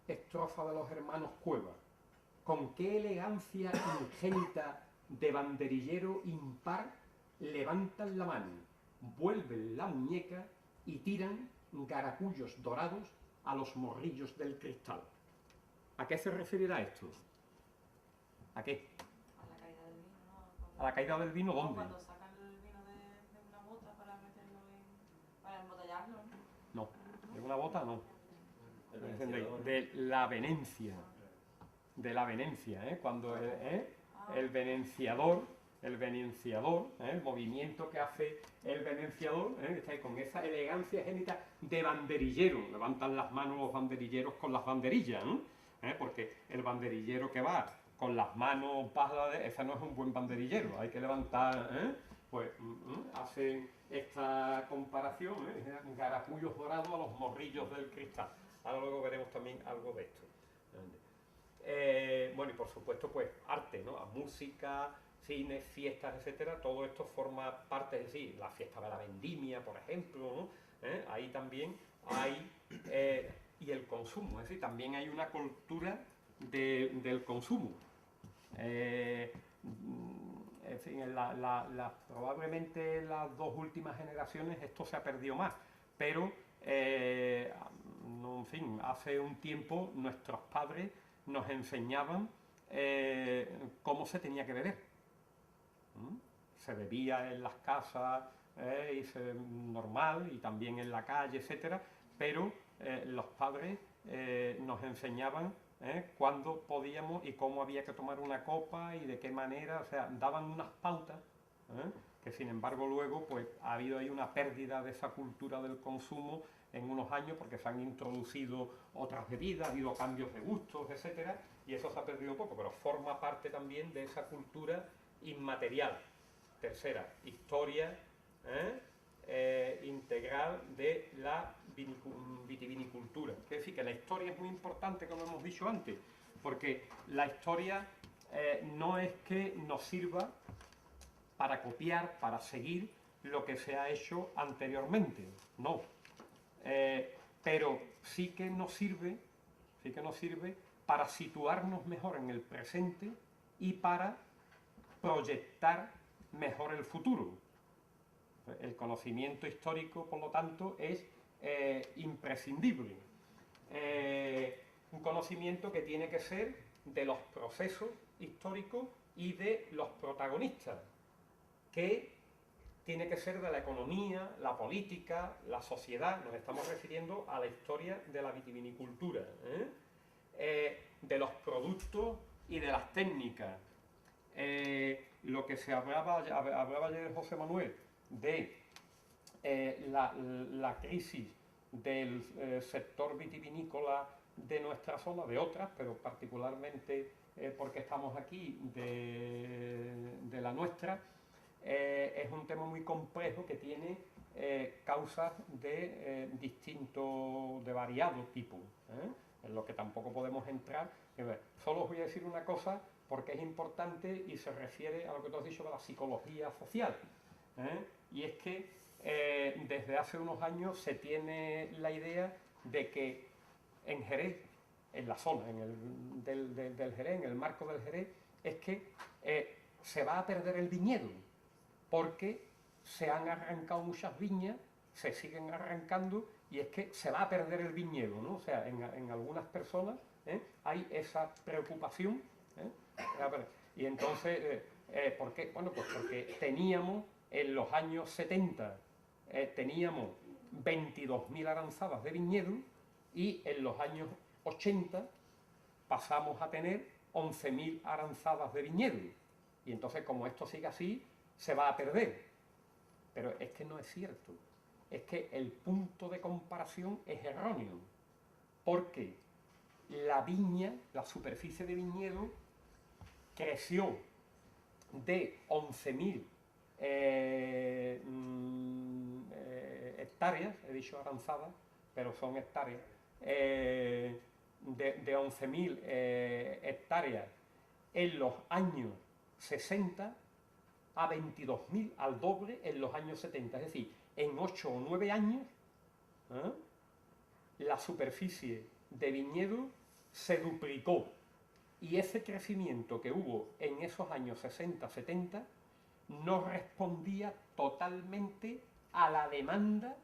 estrofa de los hermanos Cueva, con qué elegancia ingénita de banderillero impar levantan la mano, vuelven la muñeca y tiran garacullos dorados a los morrillos del cristal. ¿A qué se referirá esto? ¿A qué? A la caída del vino, ¿no? ¿A la caída del vino dónde? Cuando sacan el vino de una bota para meterlo para embotellarlo. No, de una bota no. De la venencia. De la venencia, cuando el venenciador, el movimiento que hace el venenciador, está ahí con esa elegancia génita de banderillero. Levantan las manos los banderilleros con las banderillas, ¿no? Porque el banderillero que va con las manos bajas, ese no es un buen banderillero, hay que levantar, pues hacen esta comparación, garacullos dorados a los morrillos del cristal. Ahora luego veremos también algo de esto. Bueno, y por supuesto, pues arte, ¿no? música, cine, fiestas, etcétera, todo esto forma parte, es decir, la fiesta de la vendimia, por ejemplo, ¿no? Ahí también hay, y el consumo, es decir, también hay una cultura del consumo. En fin, probablemente en las dos últimas generaciones esto se ha perdido más, pero en fin, hace un tiempo nuestros padres nos enseñaban cómo se tenía que beber. Se bebía en las casas normal y también en la calle, etcétera, pero los padres nos enseñaban cuándo podíamos y cómo había que tomar una copa y de qué manera, o sea, daban unas pautas que sin embargo luego pues ha habido ahí una pérdida de esa cultura del consumo en unos años porque se han introducido otras bebidas, ha habido cambios de gustos, etcétera, y eso se ha perdido un poco, pero forma parte también de esa cultura inmaterial. Tercera, historia, integral de la vitivinicultura. Es decir, que la historia es muy importante, como hemos dicho antes, porque la historia no es que nos sirva para copiar, para seguir lo que se ha hecho anteriormente, no. Pero sí que nos sirve para situarnos mejor en el presente y para proyectar mejor el futuro. El conocimiento histórico, por lo tanto, es imprescindible. Un conocimiento que tiene que ser de los procesos históricos y de los protagonistas, que tiene que ser de la economía, la política, la sociedad. Nos estamos refiriendo a la historia de la vitivinicultura, de los productos y de las técnicas. Lo que se hablaba ayer José Manuel de la crisis del sector vitivinícola de nuestra zona, de otras, pero particularmente porque estamos aquí, de la nuestra, es un tema muy complejo que tiene causas de de variado tipo, en lo que tampoco podemos entrar. Solo os voy a decir una cosa porque es importante y se refiere a lo que tú has dicho de la psicología social, y es que desde hace unos años se tiene la idea de que en Jerez, en la zona del Jerez, en el marco del Jerez, es que se va a perder el viñedo, porque se han arrancado muchas viñas, se siguen arrancando, y es que se va a perder el viñedo, ¿no? O sea, en algunas personas hay esa preocupación, y entonces, ¿por qué? Bueno, pues porque teníamos en los años 70, teníamos 22.000 aranzadas de viñedo, y en los años 80 pasamos a tener 11.000 aranzadas de viñedo, y entonces, como esto sigue así, se va a perder. Pero es que no es cierto, es que el punto de comparación es erróneo, porque la viña, la superficie de viñedo, creció de 11.000 hectáreas, he dicho aranzadas, pero son hectáreas, de 11.000 hectáreas en los años 60 a 22.000, al doble en los años 70. Es decir, en 8 o 9 años la superficie de viñedo se duplicó, y ese crecimiento que hubo en esos años 60-70 no respondía totalmente a la demanda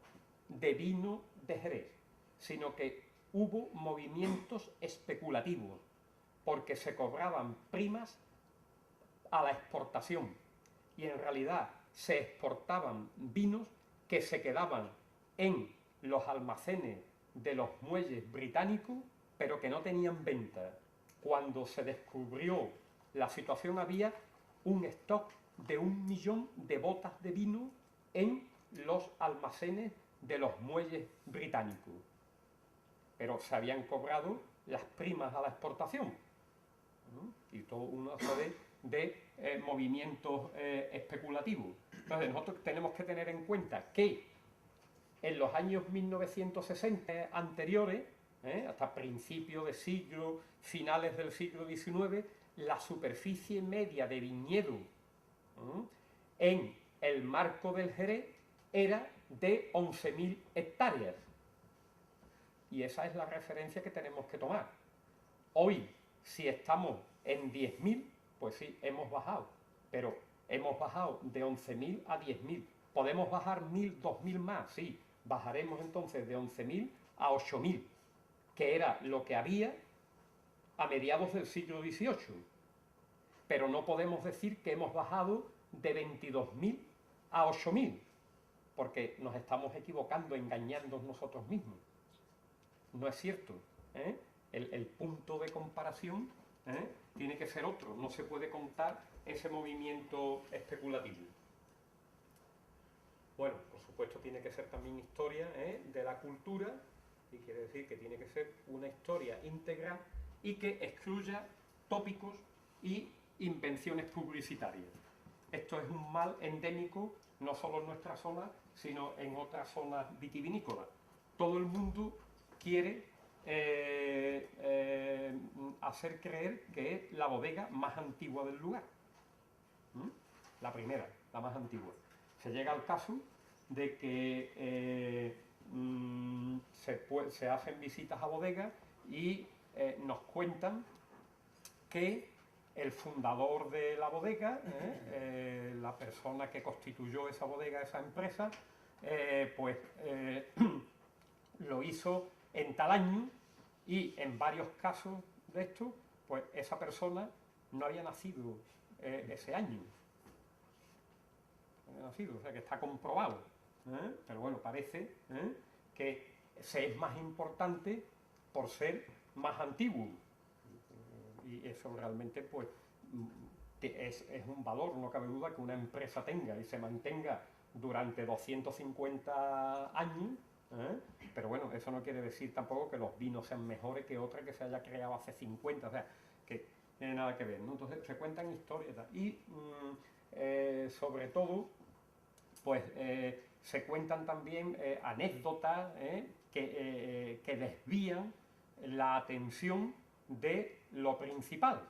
de vino de Jerez, sino que hubo movimientos especulativos, porque se cobraban primas a la exportación, y en realidad se exportaban vinos que se quedaban en los almacenes de los muelles británicos, pero que no tenían venta. Cuando se descubrió la situación, había un stock de 1 millón de botas de vino en los almacenes de los muelles británicos, pero se habían cobrado las primas a la exportación, y todo una serie de movimientos especulativos. Entonces nosotros tenemos que tener en cuenta que en los años 1960 anteriores, hasta principios de siglo, finales del siglo XIX, la superficie media de viñedo en el marco del Jerez era de 11.000 hectáreas. Y esa es la referencia que tenemos que tomar. Hoy, si estamos en 10.000, pues sí, hemos bajado, pero hemos bajado de 11.000 a 10.000. ¿Podemos bajar 1.000, 2.000 más? Sí, bajaremos entonces de 11.000 a 8.000, que era lo que había a mediados del siglo XVIII. Pero no podemos decir que hemos bajado de 22.000 a 8.000, porque nos estamos equivocando, engañándonos nosotros mismos. No es cierto, el punto de comparación tiene que ser otro, no se puede contar ese movimiento especulativo. Bueno, por supuesto tiene que ser también historia de la cultura, y quiere decir que tiene que ser una historia íntegra y que excluya tópicos y invenciones publicitarias. Esto es un mal endémico no solo en nuestra zona, sino en otras zonas vitivinícolas. Todo el mundo quiere hacer creer que es la bodega más antigua del lugar. La primera, la más antigua. Se llega al caso de que se hacen visitas a bodegas y nos cuentan que el fundador de la bodega, la persona que constituyó esa bodega, esa empresa, lo hizo en tal año, y en varios casos de esto, pues esa persona no había nacido ese año. No había nacido, o sea que está comprobado. Pero bueno, parece que se es más importante por ser más antiguo. Y eso realmente pues es un valor, no cabe duda, que una empresa tenga y se mantenga durante 250 años. Pero bueno, eso no quiere decir tampoco que los vinos sean mejores que otra que se haya creado hace 50, o sea, que no tiene nada que ver, ¿no? Entonces se cuentan historias y sobre todo pues se cuentan también anécdotas que desvían la atención de lo principal.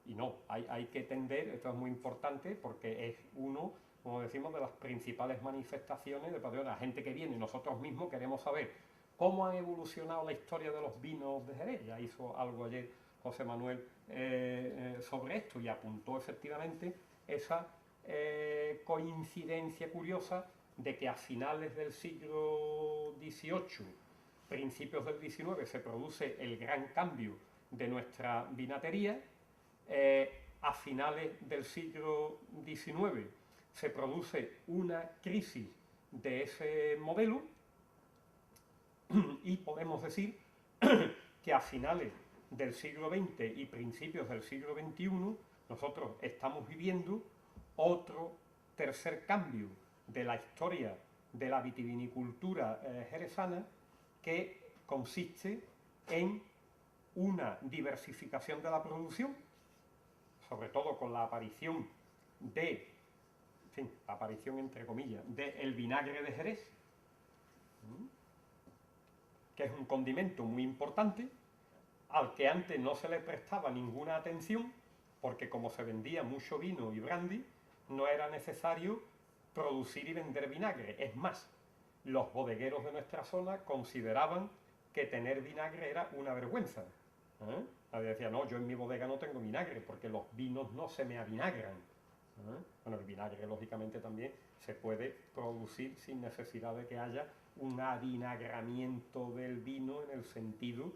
Y no, hay que tender, esto es muy importante porque es uno, como decimos, de las principales manifestaciones de patrimonio. La gente que viene, nosotros mismos queremos saber cómo ha evolucionado la historia de los vinos de Jerez. Ya hizo algo ayer José Manuel sobre esto y apuntó efectivamente esa coincidencia curiosa de que a finales del siglo XVIII, principios del XIX, se produce el gran cambio de nuestra vinatería. A finales del siglo XIX se produce una crisis de ese modelo y podemos decir que a finales del siglo XX y principios del siglo XXI nosotros estamos viviendo otro tercer cambio de la historia de la vitivinicultura jerezana, que consiste en una diversificación de la producción, sobre todo con la aparición de, en fin, la aparición entre comillas, del vinagre de Jerez, que es un condimento muy importante, al que antes no se le prestaba ninguna atención, porque como se vendía mucho vino y brandy, no era necesario producir y vender vinagre. Es más, los bodegueros de nuestra zona consideraban que tener vinagre era una vergüenza. Nadie decía, no, yo en mi bodega no tengo vinagre, porque los vinos no se me avinagran. Bueno, el vinagre, lógicamente, también se puede producir sin necesidad de que haya un avinagramiento del vino, en el sentido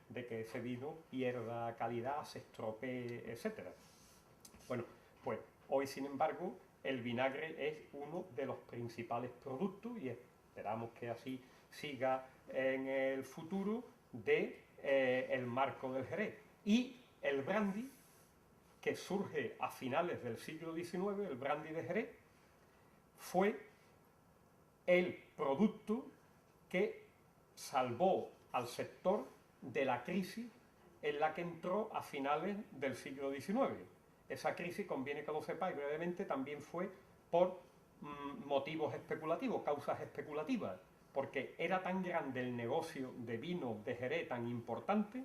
de que ese vino pierda calidad, se estropee, etc. Bueno, pues hoy, sin embargo, el vinagre es uno de los principales productos, y esperamos que así siga en el futuro, el marco del Jerez. Y el brandy, que surge a finales del siglo XIX, el brandy de Jerez, fue el producto que salvó al sector de la crisis en la que entró a finales del siglo XIX. Esa crisis, conviene que lo sepáis brevemente, también fue por motivos especulativos, causas especulativas, porque era tan grande el negocio de vino de Jerez, tan importante,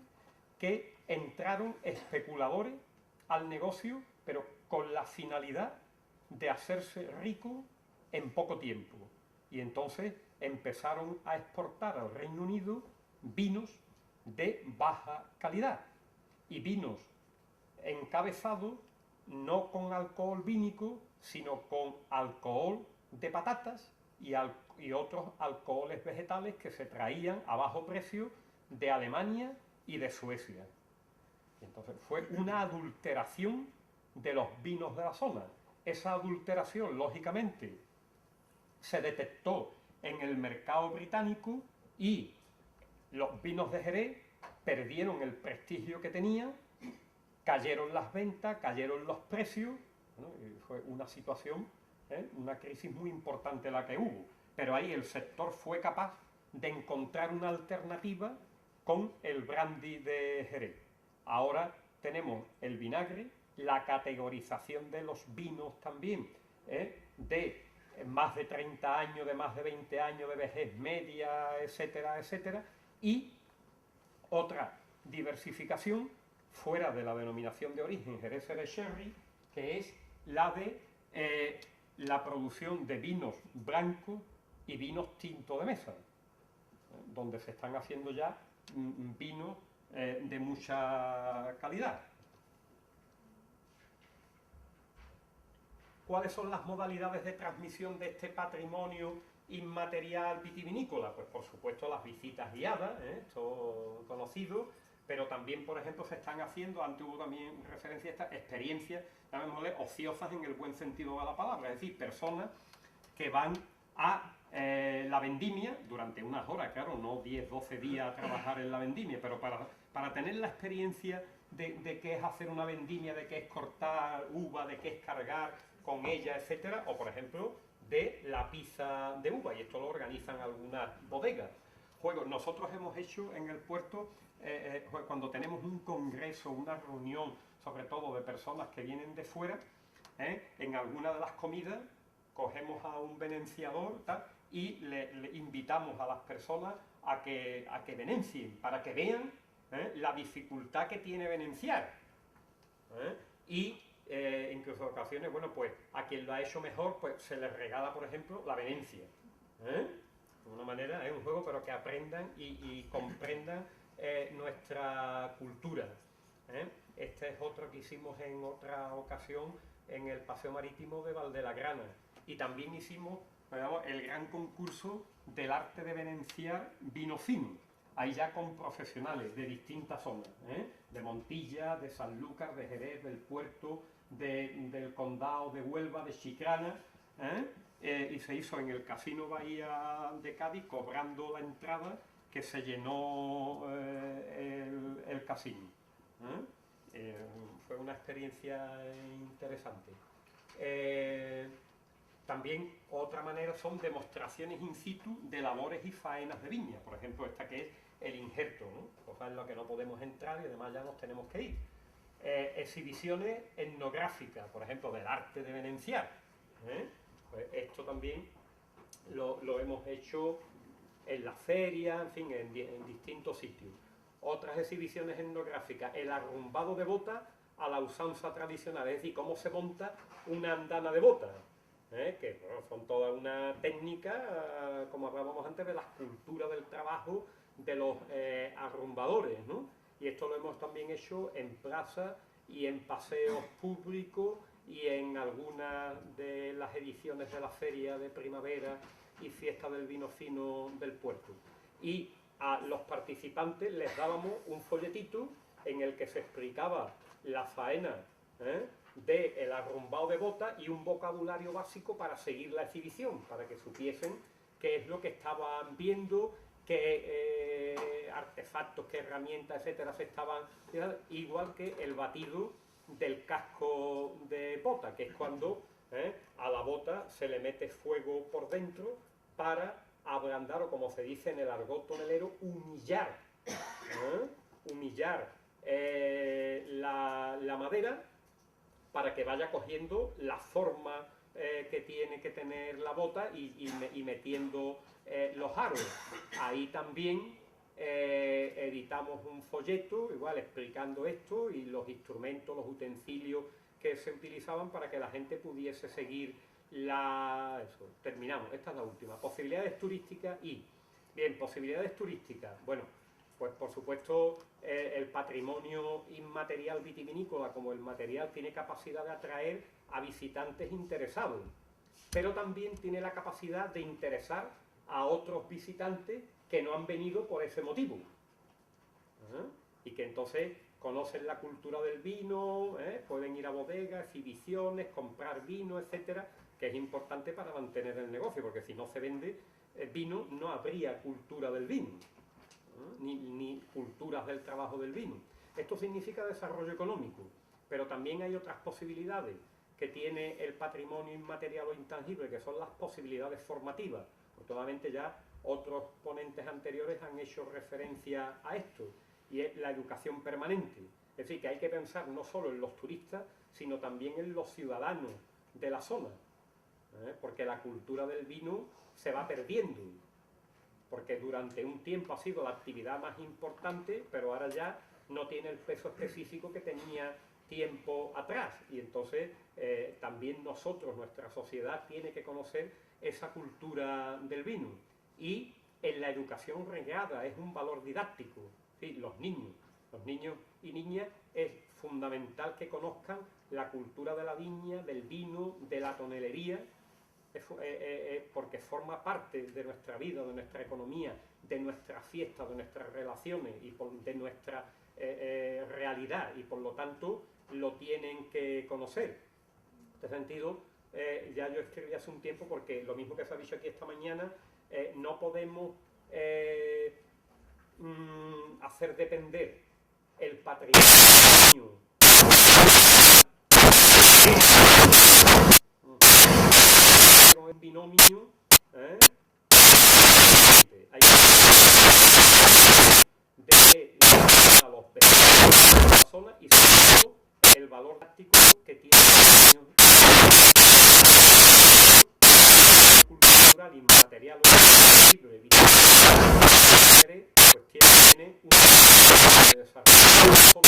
que entraron especuladores al negocio, pero con la finalidad de hacerse rico en poco tiempo. Y entonces empezaron a exportar al Reino Unido vinos de baja calidad, y vinos encabezados no con alcohol vínico, sino con alcohol de patatas y otros alcoholes vegetales que se traían a bajo precio de Alemania y de Suecia. Entonces fue una adulteración de los vinos de la zona. Esa adulteración, lógicamente, se detectó en el mercado británico, y los vinos de Jerez perdieron el prestigio que tenían, cayeron las ventas, cayeron los precios. Bueno, fue una situación, una crisis muy importante la que hubo, pero ahí el sector fue capaz de encontrar una alternativa con el brandy de Jerez. Ahora tenemos el vinagre, la categorización de los vinos también, de más de 30 años, de más de 20 años de vejez media, etcétera, etcétera, y otra diversificación fuera de la denominación de origen Jerez de Sherry, que es la de la producción de vinos blancos y vinos tintos de mesa, donde se están haciendo ya vinos de mucha calidad. ¿Cuáles son las modalidades de transmisión de este patrimonio inmaterial vitivinícola? Pues por supuesto las visitas guiadas, esto conocido, pero también, por ejemplo, se están haciendo, antes hubo también referencia a estas experiencias, llamémosle ociosas en el buen sentido de la palabra, es decir, personas que van a la vendimia durante unas horas, claro, no 10, 12 días a trabajar en la vendimia, pero para tener la experiencia de qué es hacer una vendimia, de qué es cortar uva, de qué es cargar con ella, etcétera, o por ejemplo, de la pizza de uva, y esto lo organizan algunas bodegas. Nosotros hemos hecho en el puerto, cuando tenemos un congreso, una reunión, sobre todo de personas que vienen de fuera, en alguna de las comidas cogemos a un venenciador y le invitamos a las personas a que venencien, para que vean la dificultad que tiene venenciar. Y incluso en ocasiones, bueno, pues a quien lo ha hecho mejor, pues se les regala, por ejemplo, la venencia. De una manera, es un juego, pero que aprendan y comprendan nuestra cultura. Este es otro que hicimos en otra ocasión en el Paseo Marítimo de Valdelagrana. Y también hicimos, digamos, el gran concurso del arte de venenciar vino fino. Ahí ya con profesionales de distintas zonas, de Montilla, de Sanlúcar, de Jerez, del Puerto, del Condado de Huelva, de Chiclana, y se hizo en el Casino Bahía de Cádiz, cobrando la entrada, que se llenó el casino. Fue una experiencia interesante. También otra manera son demostraciones in situ de labores y faenas de viña, por ejemplo esta que es el injerto, cosa en la que no podemos entrar y además ya nos tenemos que ir. Exhibiciones etnográficas, por ejemplo del arte de venenciar, pues esto también lo hemos hecho en la feria, en fin, en distintos sitios. Otras exhibiciones etnográficas, el arrumbado de bota a la usanza tradicional, es decir, cómo se monta una andana de bota, que bueno, son toda una técnica, como hablábamos antes, de las culturas del trabajo de los arrumbadores, ¿no? Y esto lo hemos también hecho en plazas y en paseos públicos y en algunas de las ediciones de la feria de primavera y fiesta del vino fino del puerto. Y a los participantes les dábamos un folletito en el que se explicaba la faena del arrumbado de bota y un vocabulario básico para seguir la exhibición, para que supiesen qué es lo que estaban viendo, qué artefactos, qué herramientas, etcétera, se estaban... Igual que el batido del casco de bota, que es cuando a la bota se le mete fuego por dentro para ablandar, o como se dice en el argot tonelero, humillar, humillar la madera para que vaya cogiendo la forma que tiene que tener la bota y metiendo los aros. Ahí también editamos un folleto, igual explicando esto y los instrumentos, los utensilios que se utilizaban para que la gente pudiese seguir terminamos, esta es la última. Posibilidades turísticas y... Bien, posibilidades turísticas. Bueno, pues por supuesto el patrimonio inmaterial vitivinícola como el material tiene capacidad de atraer a visitantes interesados, pero también tiene la capacidad de interesar a otros visitantes que no han venido por ese motivo, y que entonces conocen la cultura del vino, pueden ir a bodegas, exhibiciones, comprar vino, etcétera, que es importante para mantener el negocio, porque si no se vende vino no habría cultura del vino, ni culturas del trabajo del vino. Esto significa desarrollo económico, pero también hay otras posibilidades que tiene el patrimonio inmaterial o intangible, que son las posibilidades formativas. Afortunadamente ya otros ponentes anteriores han hecho referencia a esto, y es la educación permanente. Es decir, que hay que pensar no solo en los turistas, sino también en los ciudadanos de la zona, porque la cultura del vino se va perdiendo, porque durante un tiempo ha sido la actividad más importante, pero ahora ya no tiene el peso específico que tenía tiempo atrás, y entonces también nosotros, nuestra sociedad, tiene que conocer esa cultura del vino, y en la educación reglada es un valor didáctico, ¿sí? Los niños y niñas es fundamental que conozcan la cultura de la viña, del vino, de la tonelería, porque forma parte de nuestra vida, de nuestra economía, de nuestras fiestas, de nuestras relaciones y de nuestra realidad, y por lo tanto lo tienen que conocer. En este sentido, ya yo escribí hace un tiempo, porque lo mismo que se ha dicho aquí esta mañana, no podemos hacer depender el patrimonio en binomio, hay que a los vecinos de la zona, y sobre todo el valor táctico que tiene cultural y material libre, pues tiene un desarrollo